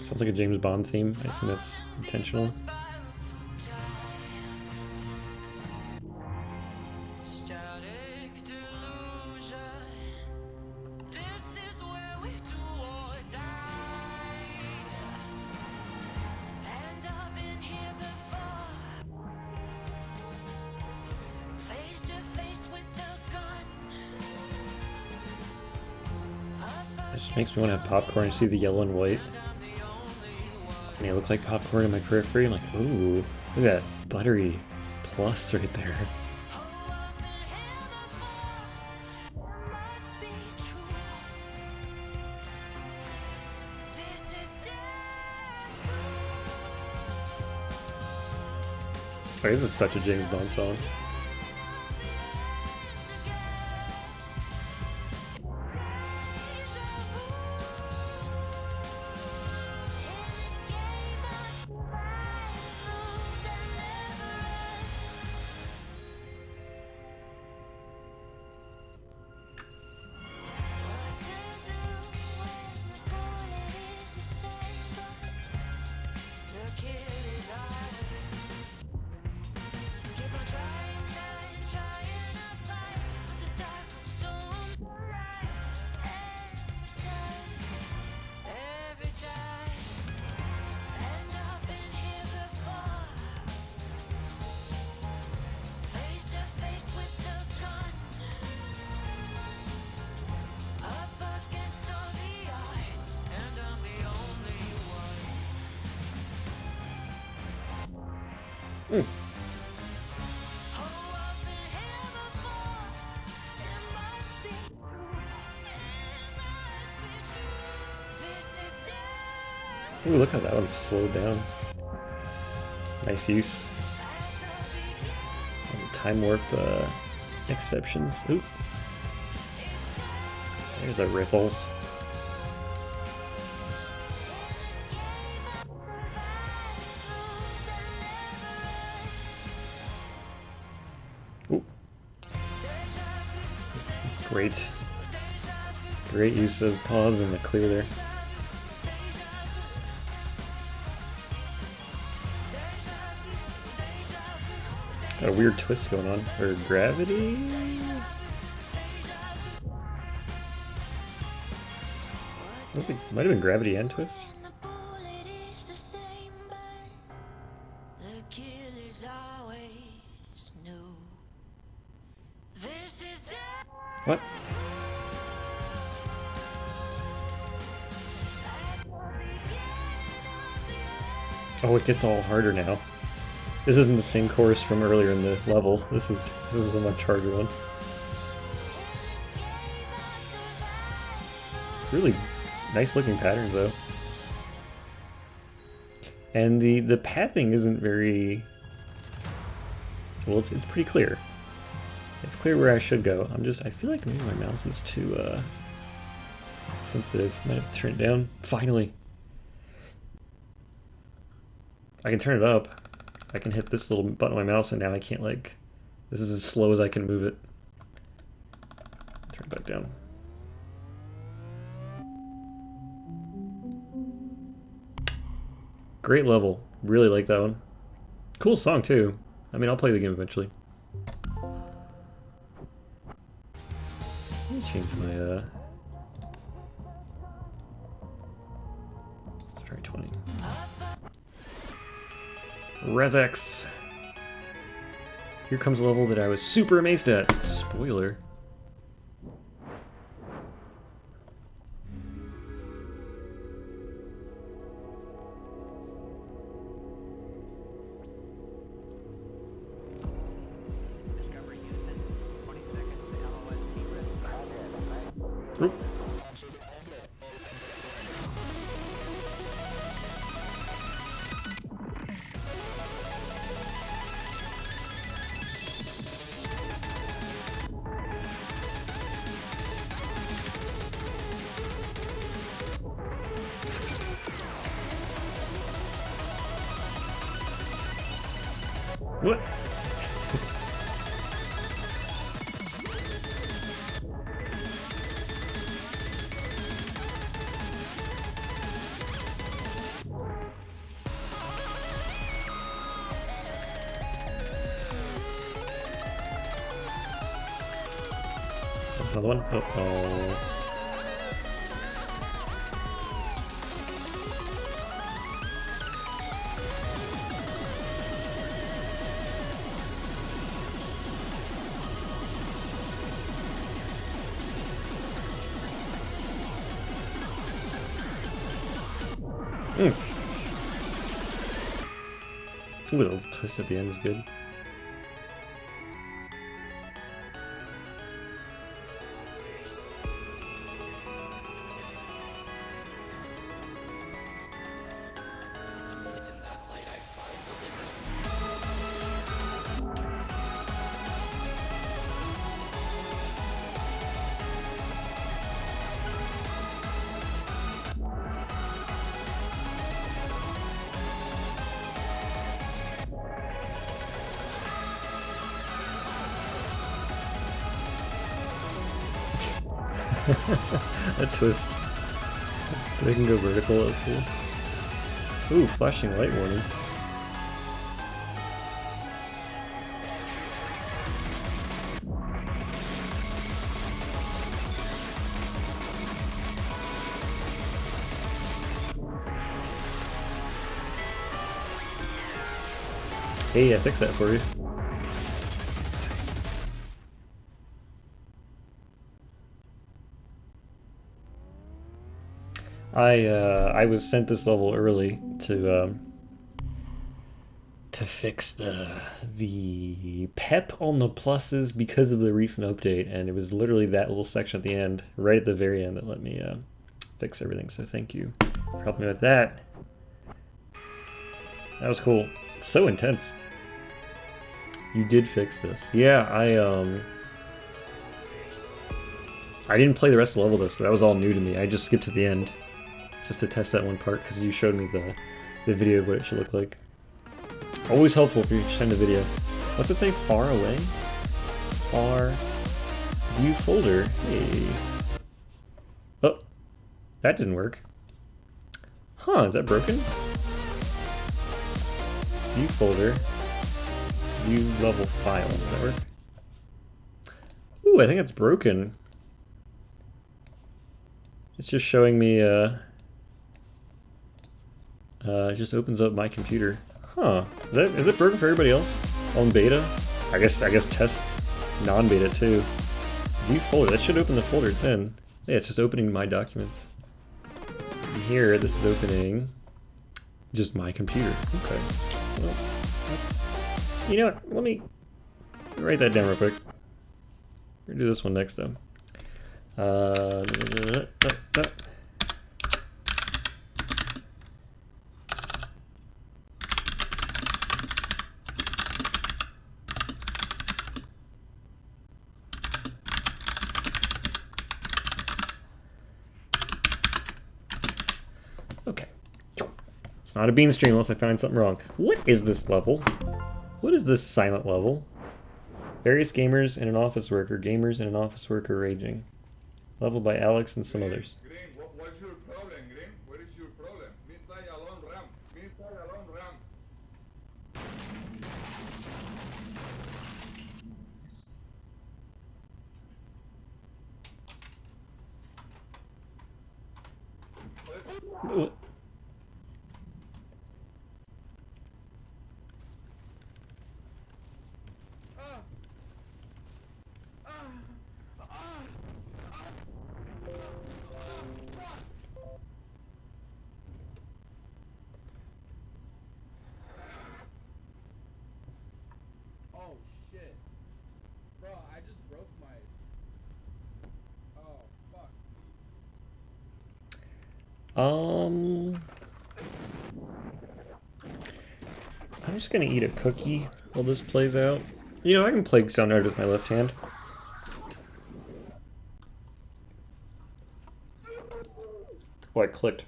Sounds like a James Bond theme. I assume that's intentional. It just makes me want to have popcorn and see the yellow and white. And they look like popcorn in my periphery. I'm like, ooh, look at that buttery plus right there. Oh, this is such a James Bond song. Mm. Ooh, look how that one's slowed down. Nice use. And time warp exceptions. Ooh. There's the ripples. Ooh. Great. Great use of pause and the clear there. Got a weird twist going on. Or gravity? I think might have been gravity and twist. What? Oh, it gets all harder now. This isn't the same chorus from earlier in the level. This is a much harder one. Really nice looking patterns though. And the pathing isn't very well, it's pretty clear. It's clear where I should go. I feel like maybe my mouse is too sensitive. Might have to turn it down. Finally. I can turn it up. I can hit this little button on my mouse and now I can't like, this is as slow as I can move it. Turn it back down. Great level. Really like that one. Cool song too. I mean, I'll play the game eventually. Let me change my let's try 20. Resex. Here comes a level that I was super amazed at. Spoiler. Oop. What? Another one? Uh-oh. Ooh, the little twist at the end is good. That twist. They can go vertical, that was cool. Ooh, flashing light warning. Hey, I fixed that for you. I was sent this level early to fix the pep on the pluses because of the recent update, and it was literally that little section at the end, right at the very end, that let me fix everything. So thank you for helping me with that. That was cool. So intense. You did fix this. Yeah, I didn't play the rest of the level though, so that was all new to me. I just skipped to the end just to test that one part because you showed me the video of what it should look like. Always helpful if you're sending the video. What's it say? Far away? Far view folder. Hey. Oh, that didn't work. Huh, is that broken? View folder. View level file. Does that work? Ooh, I think it's broken. It's just showing me, it just opens up my computer. Huh. Is it broken for everybody else? On beta? I guess test non-beta too. View folder. That should open the folder it's in. Yeah, it's just opening my documents. And here, this is opening just my computer. Okay. Well, that's... You know what? Let me write that down real quick. We're gonna do this one next though. Okay. It's not a bean stream unless I find something wrong. What is this level? What is this silent level? Various gamers and an office worker. Gamers and an office worker raging. Leveled by Alex and some others. Green, what's your problem, Green? What is your problem? Missile alone ram. Missile alone ram. What? Oh shit. Bro, I just broke my... Oh, fuck. I'm just gonna eat a cookie while this plays out. You know, I can play Soundodger with my left hand. Oh, I clicked.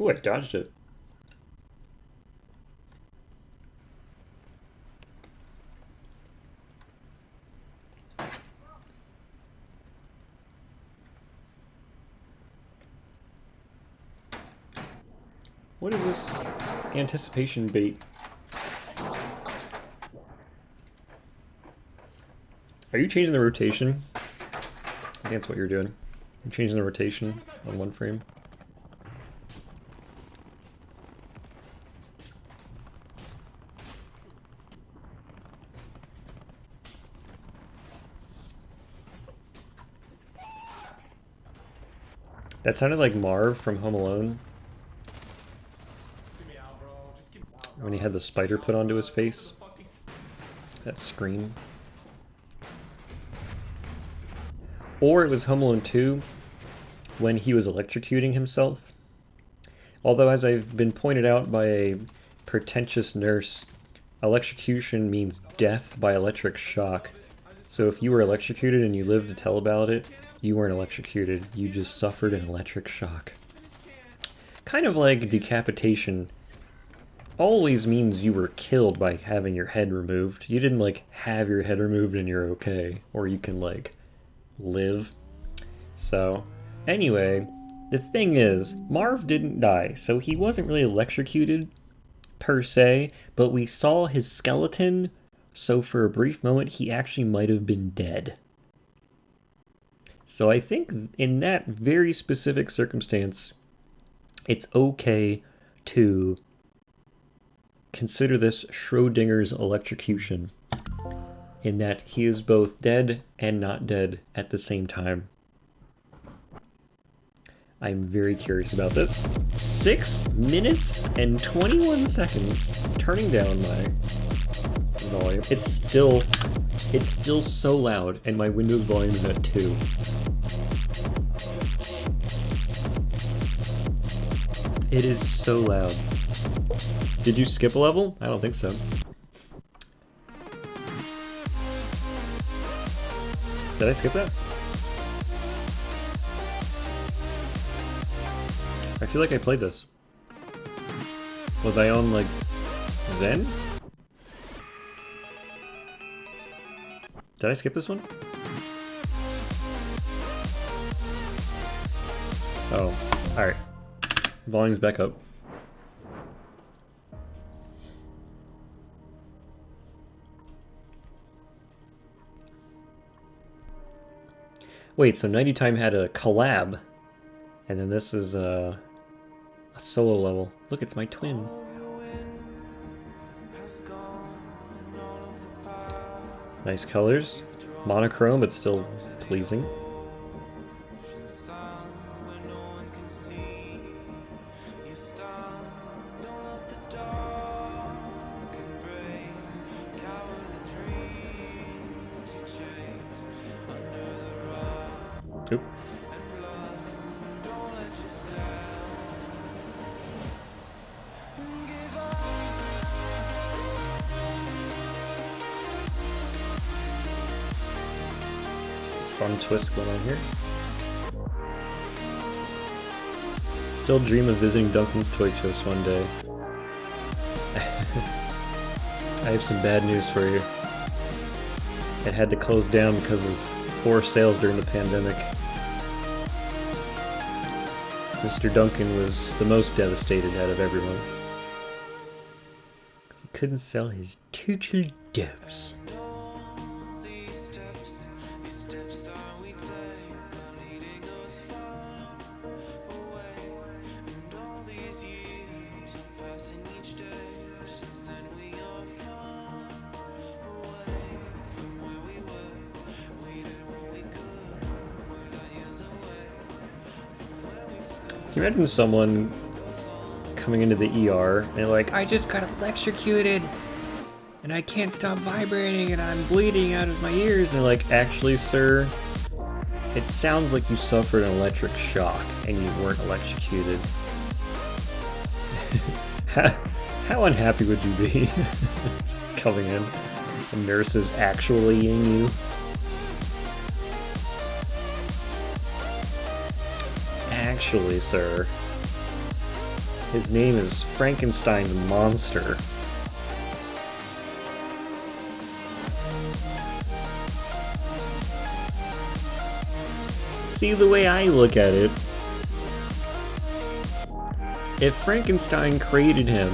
Ooh, I dodged it. What is this anticipation bait? Are you changing the rotation? I think that's what you're doing. You're changing the rotation on one frame. That sounded like Marv from Home Alone. When he had the spider put onto his face. That scream. Or it was Home Alone 2 when he was electrocuting himself. Although, as I've been pointed out by a pretentious nurse, electrocution means death by electric shock. So if you were electrocuted and you lived to tell about it, you weren't electrocuted. You just suffered an electric shock. Kind of like decapitation always means you were killed by having your head removed. You didn't, like, have your head removed and you're okay. Or you can, like, live. So, anyway, the thing is, Marv didn't die, so he wasn't really electrocuted, per se, but we saw his skeleton, so for a brief moment, he actually might have been dead. So I think in that very specific circumstance, it's okay to consider this Schrodinger's electrocution, in that he is both dead and not dead at the same time. I'm very curious about this. 6 minutes and 21 seconds turning down my volume. It's still so loud, and my Windows volume is at 2. It is so loud. Did you skip a level? I don't think so. Did I skip that? I feel like I played this. Was I on, like, Zen? Did I skip this one? Oh, alright. Volume's back up. Wait, so 90 Time had a collab, and then this is a solo level. Look, it's my twin. Nice colors. Monochrome, but still pleasing. Oop. Fun twist going on here. Still dream of visiting Duncan's Toy Choice one day. I have some bad news for you. It had to close down because of poor sales during the pandemic. Mr. Duncan was the most devastated out of everyone. Because he couldn't sell his turtle doves. Can you imagine someone coming into the ER and they're like, I just got electrocuted and I can't stop vibrating and I'm bleeding out of my ears. And they're like, actually, sir, it sounds like you suffered an electric shock and you weren't electrocuted. How unhappy would you be coming in? The nurse is actually in you. Actually, sir, His name is Frankenstein's monster. See, the way I look at it, if Frankenstein created him,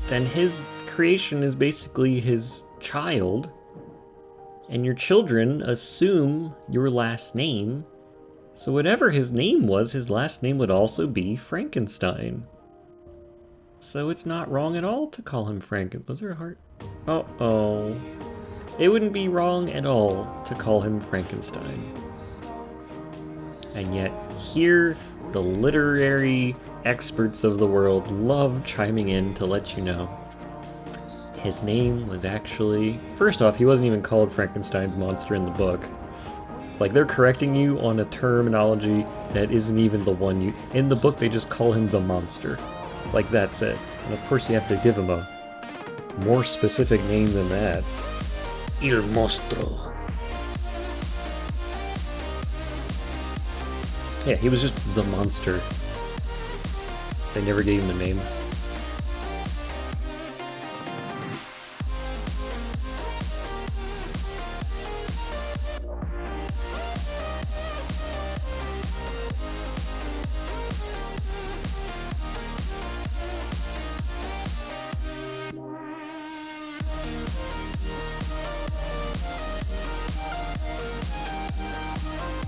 then his creation is basically his child, and your children assume your last name, so whatever his name was, his last name would also be Frankenstein. So it's not wrong at all to call him Franken. Was there a heart? Uh-oh. It wouldn't be wrong at all to call him Frankenstein. And yet, here, the literary experts of the world love chiming in to let you know his name was actually... First off, he wasn't even called Frankenstein's monster in the book. Like, they're correcting you on a terminology that isn't even the one you... In the book, they just call him the monster. Like, that's it. And of course, you have to give him a more specific name than that. Il Mostro. Yeah, he was just the monster. They never gave him a name.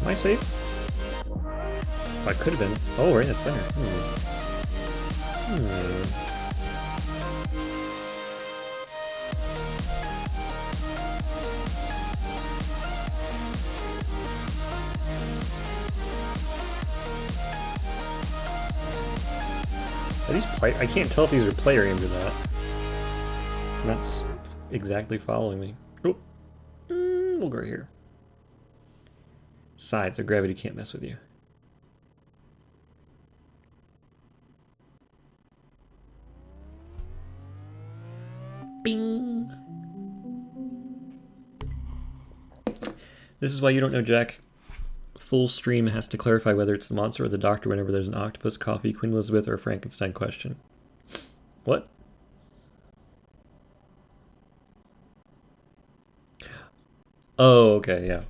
Am I safe? Oh, I could have been. Oh, right in the center. Are these play? I can't tell if these are player aimed or not. That's exactly following me. Oh, we'll go right here. Side, so gravity can't mess with you. Bing! This is why you don't know Jack. Full stream has to clarify whether it's the monster or the doctor whenever there's an octopus, coffee, Queen Elizabeth, or a Frankenstein question. What? Oh, okay, yeah.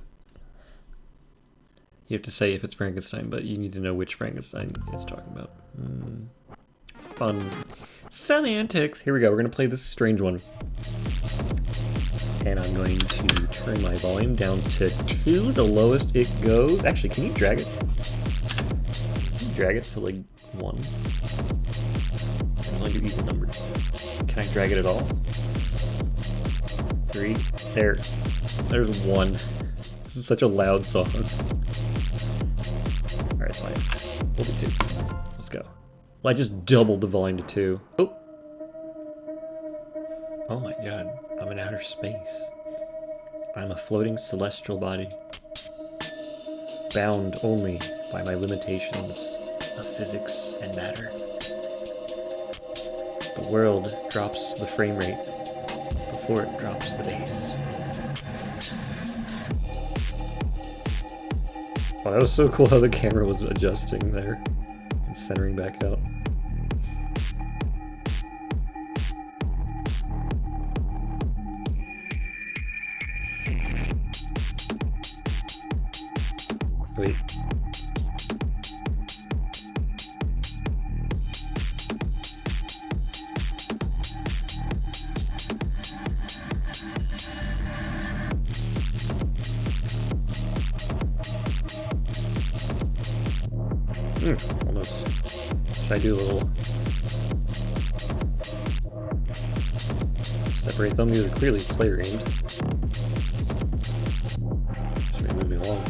You have to say if it's Frankenstein, but you need to know which Frankenstein it's talking about. Fun. Semantics! Here we go, we're going to play this strange one. And I'm going to turn my volume down to 2, the lowest it goes. Actually, can you drag it? Can you drag it to like 1? I can only do even numbers. Can I drag it at all? 3. There's 1. This is such a loud song. Alright, fine. We'll do 2. Let's go. Well, I just doubled the volume to 2. Oh! Oh my god. I'm in outer space. I'm a floating celestial body. Bound only by my limitations of physics and matter. The world drops the frame rate before it drops the bass. Wow, that was so cool how the camera was adjusting there and centering back out. Wait. Almost. Should I do a little... Separate them? These are clearly player aimed. Should I move me along?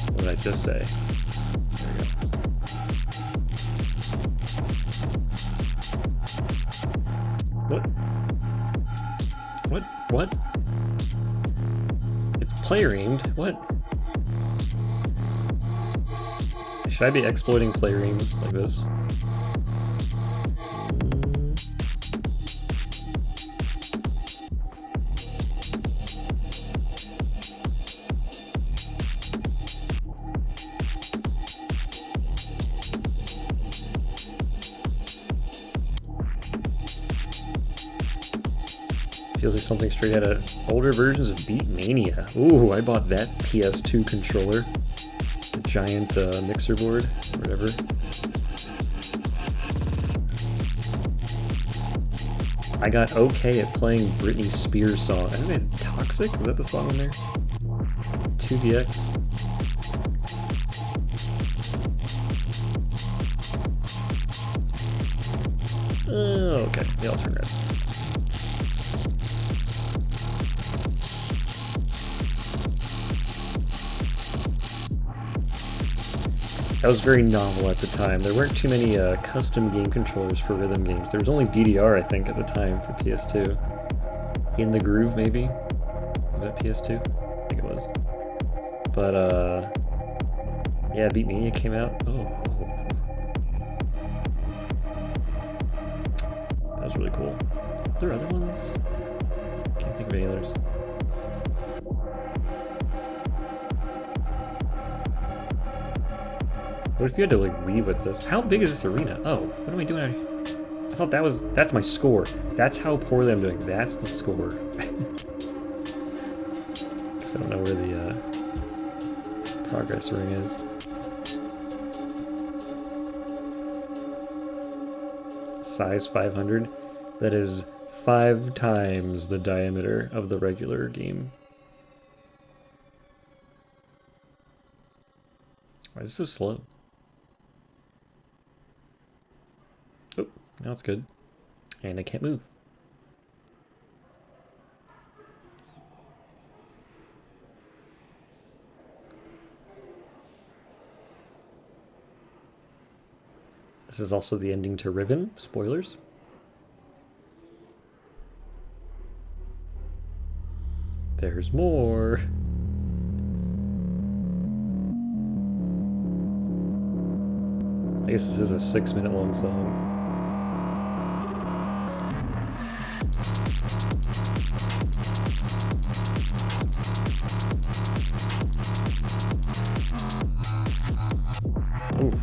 What did I just say? There we go. What? What? It's player aimed? What? Should I be exploiting player aims like this? Feels like something straight out of older versions of Beatmania. Ooh, I bought that PS2 controller. The giant mixer board, whatever. I got okay at playing Britney Spears song. I think they had Toxic? Is that the song on there? 2DX? Oh, okay. Yeah, I'll turn red. That was very novel at the time. There weren't too many custom game controllers for rhythm games. There was only DDR, I think, at the time for PS2. In the Groove, maybe? Was that PS2? I think it was. But, yeah, Beatmania came out. Oh. That was really cool. Are there other ones? Can't think of any others. What if you had to like leave with this? How big is this arena? Oh, what am I doing out here? I thought that's my score. That's how poorly I'm doing. That's the score. Guess I don't know where the progress ring is. Size 500. That is 5 times the diameter of the regular game. Why is it so slow? Oh, now it's good. And I can't move. This is also the ending to Riven. Spoilers. There's more. I guess this is a 6-minute long song. Oof.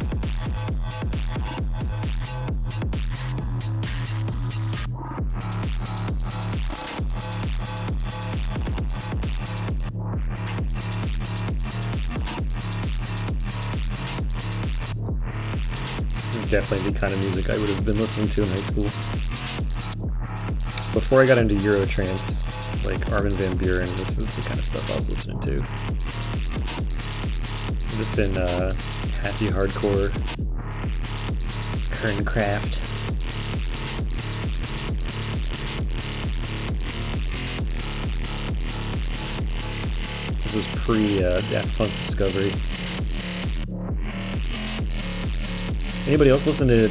This is definitely the kind of music I would have been listening to in high school. Before I got into Eurotrance, like Armin van Buuren, this is the kind of stuff I was listening to. This in happy hardcore, Kerncraft. This was pre-Daft Punk Discovery. Anybody else listen to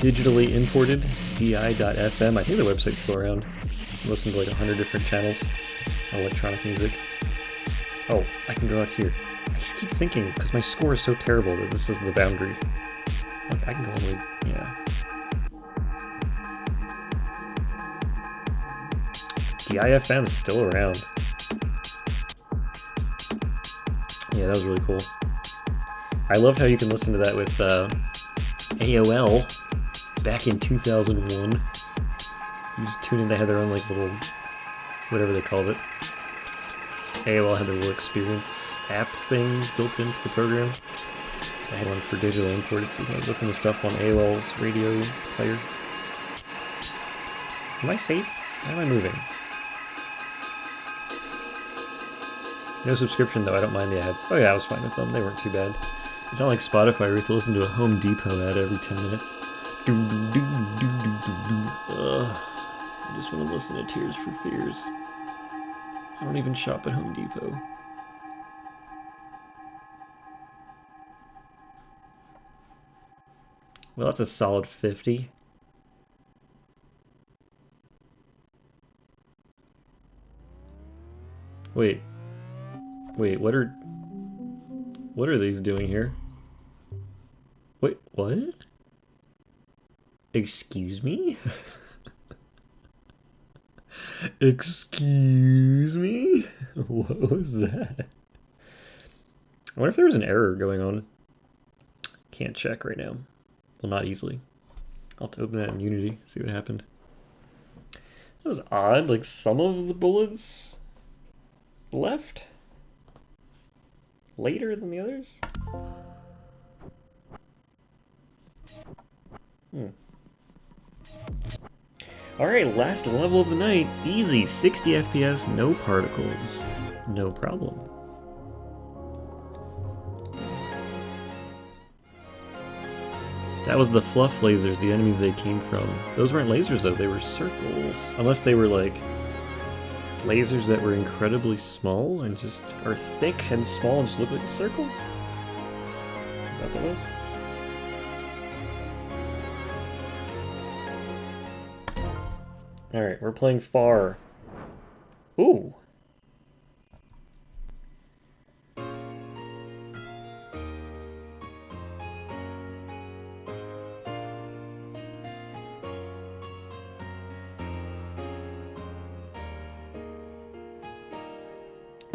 digitally imported di.fm? I think the website's still around. I listen to like 100 different channels of electronic music. Oh, I can go out here. I just keep thinking, because my score is so terrible, that this is the boundary. Look, I can go all the way, yeah. DIFM is still around. Yeah, that was really cool. I loved how you can listen to that with AOL back in 2001. You just tune in, they had their own like little, whatever they called it. AOL had their little experience app things built into the program. I had one for digitally imported, so you can listen to stuff on AOL's radio player. Am I safe? Why am I moving? No subscription though, I don't mind the ads. Oh yeah, I was fine with them, they weren't too bad. It's not like Spotify where you have to listen to a Home Depot ad every 10 minutes. Ugh. I just want to listen to Tears for Fears. I don't even shop at Home Depot. Well, that's a solid 50. Wait, what are these doing here? Wait, what? Excuse me? Excuse me? What was that? I wonder if there was an error going on. Can't check right now. Well, not easily. I'll have to open that in Unity, see what happened. That was odd. Like, some of the bullets left later than the others? Alright, last level of the night. Easy, 60 FPS, no particles. No problem. That was the fluff lasers, the enemies they came from. Those weren't lasers though, they were circles. Unless they were like lasers that were incredibly small and just are thick and small and just look like a circle? Is that what that was? Alright, we're playing Far. Ooh!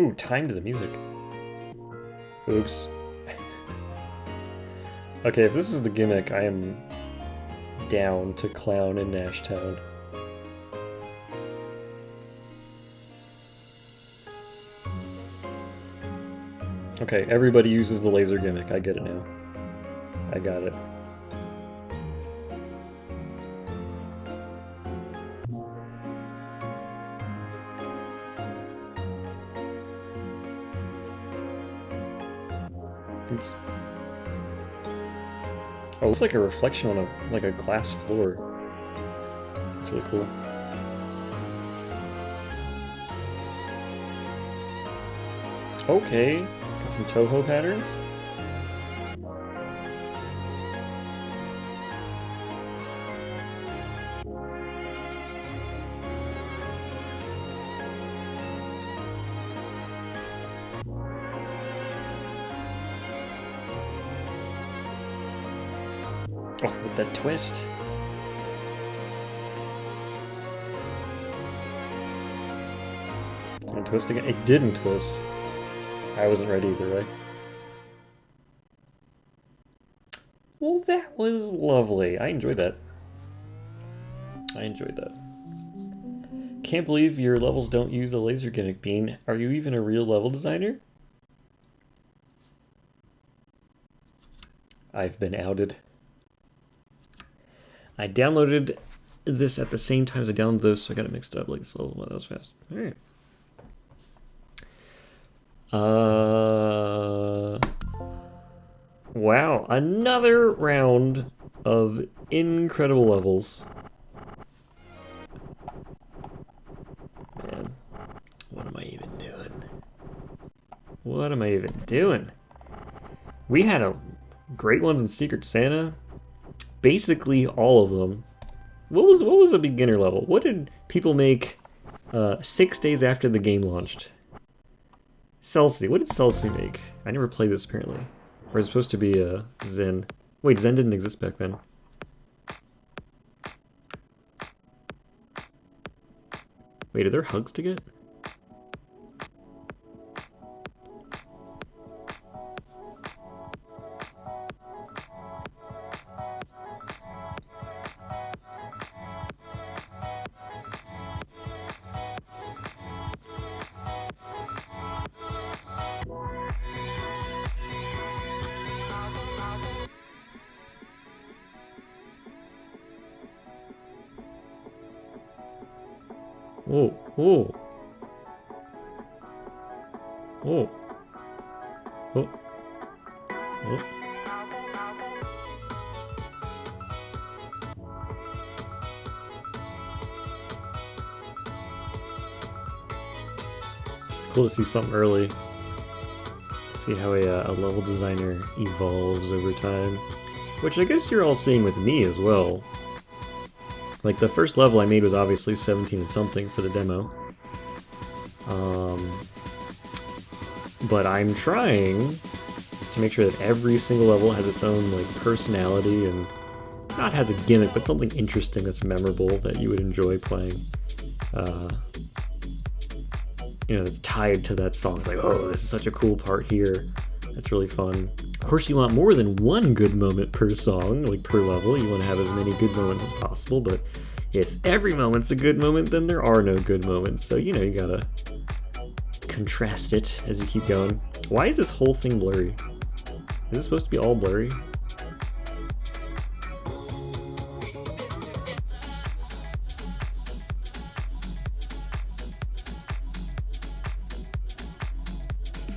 Ooh, time to the music. Oops. Okay, if this is the gimmick, I am down to clown in Nash Town. Okay, everybody uses the laser gimmick. I get it now. I got it. Oops. Oh, it looks like a reflection on a glass floor. That's really cool. Okay. Got some Toho patterns. Oh, with that twist. It's gonna twist again. It didn't twist. I wasn't ready either way. Well, that was lovely. I enjoyed that. I enjoyed that. Can't believe your levels don't use the laser gimmick, Bean. Are you even a real level designer? I've been outed. I downloaded this at the same time as I downloaded those, so I got it mixed up like this level. That was fast. Alright. Wow, another round of incredible levels. Man, what am I even doing? What am I even doing? We had great ones in Secret Santa. Basically all of them. What was a beginner level? What did people make 6 days after the game launched? Celsi. What did Celsi make? I never played this apparently. Or it's supposed to be a Zen. Wait, Zen didn't exist back then. Wait, are there hugs to get? Oh, oh. Oh. Oh. Oh. It's cool to see something early. See how a level designer evolves over time. Which I guess you're all seeing with me as well. Like, the first level I made was obviously 17 and something for the demo. But I'm trying to make sure that every single level has its own, like, personality and not has a gimmick, but something interesting that's memorable that you would enjoy playing. You know, it's tied to that song. It's like, oh, this is such a cool part here. That's really fun. Of course, you want more than one good moment per song, like per level. You want to have as many good moments as possible, but If every moment's a good moment, then there are no good moments. So, you know, you gotta contrast it as you keep going. Why is this whole thing blurry? Is it supposed to be all blurry?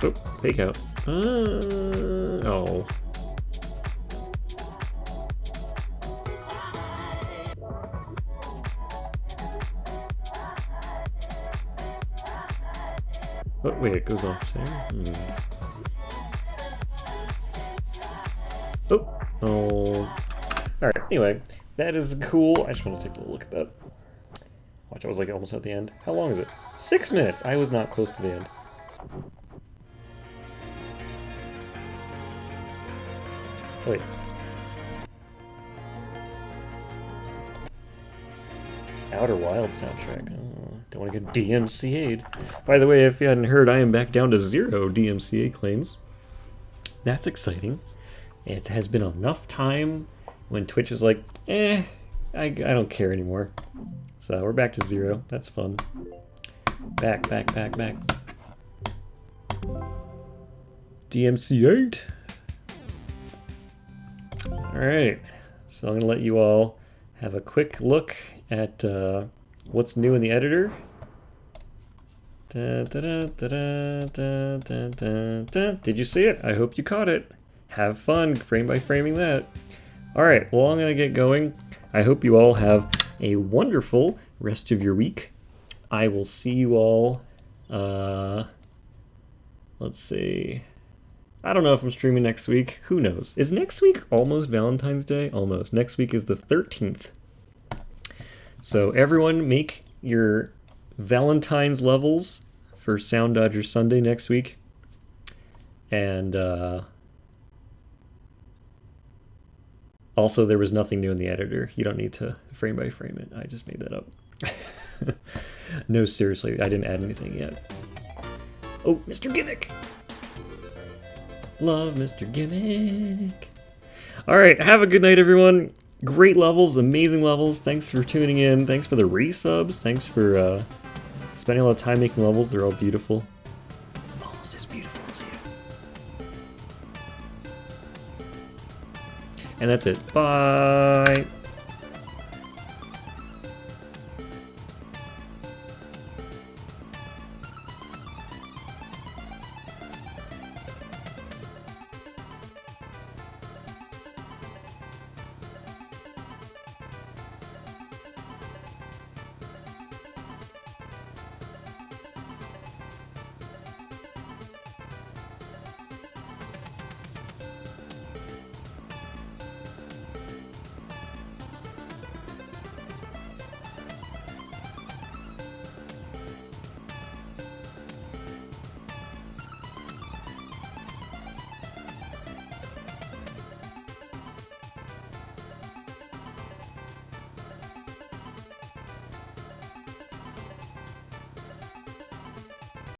Oh, fake out. Oh. Oh, wait, it goes off there? Oh. Oh. Alright, anyway, that is cool. I just want to take a little look at that. Watch, I was like almost at the end. How long is it? 6 minutes! I was not close to the end. Wait. Outer Wild soundtrack. Oh, don't want to get DMCA'd. By the way, if you hadn't heard, I am back down to 0 DMCA claims. That's exciting. It has been enough time when Twitch is like, I don't care anymore. So we're back to 0. That's fun. Back. DMCA'd. Alright, so I'm going to let you all have a quick look at what's new in the editor. Did you see it? I hope you caught it. Have fun frame by framing that. Alright, well, I'm going to get going. I hope you all have a wonderful rest of your week. I will see you all, let's see. I don't know if I'm streaming next week. Who knows? Is next week almost Valentine's Day? Almost. Next week is the 13th. So everyone make your Valentine's levels for Soundodger Sunday next week. And also there was nothing new in the editor. You don't need to frame by frame it. I just made that up. No, seriously, I didn't add anything yet. Oh, Mr. Gimmick! Love Mr. Gimmick. Alright, have a good night, everyone. Great levels, amazing levels. Thanks for tuning in. Thanks for the resubs. Thanks for spending a lot of time making levels. They're all beautiful. Almost as beautiful as you. And that's it. Bye!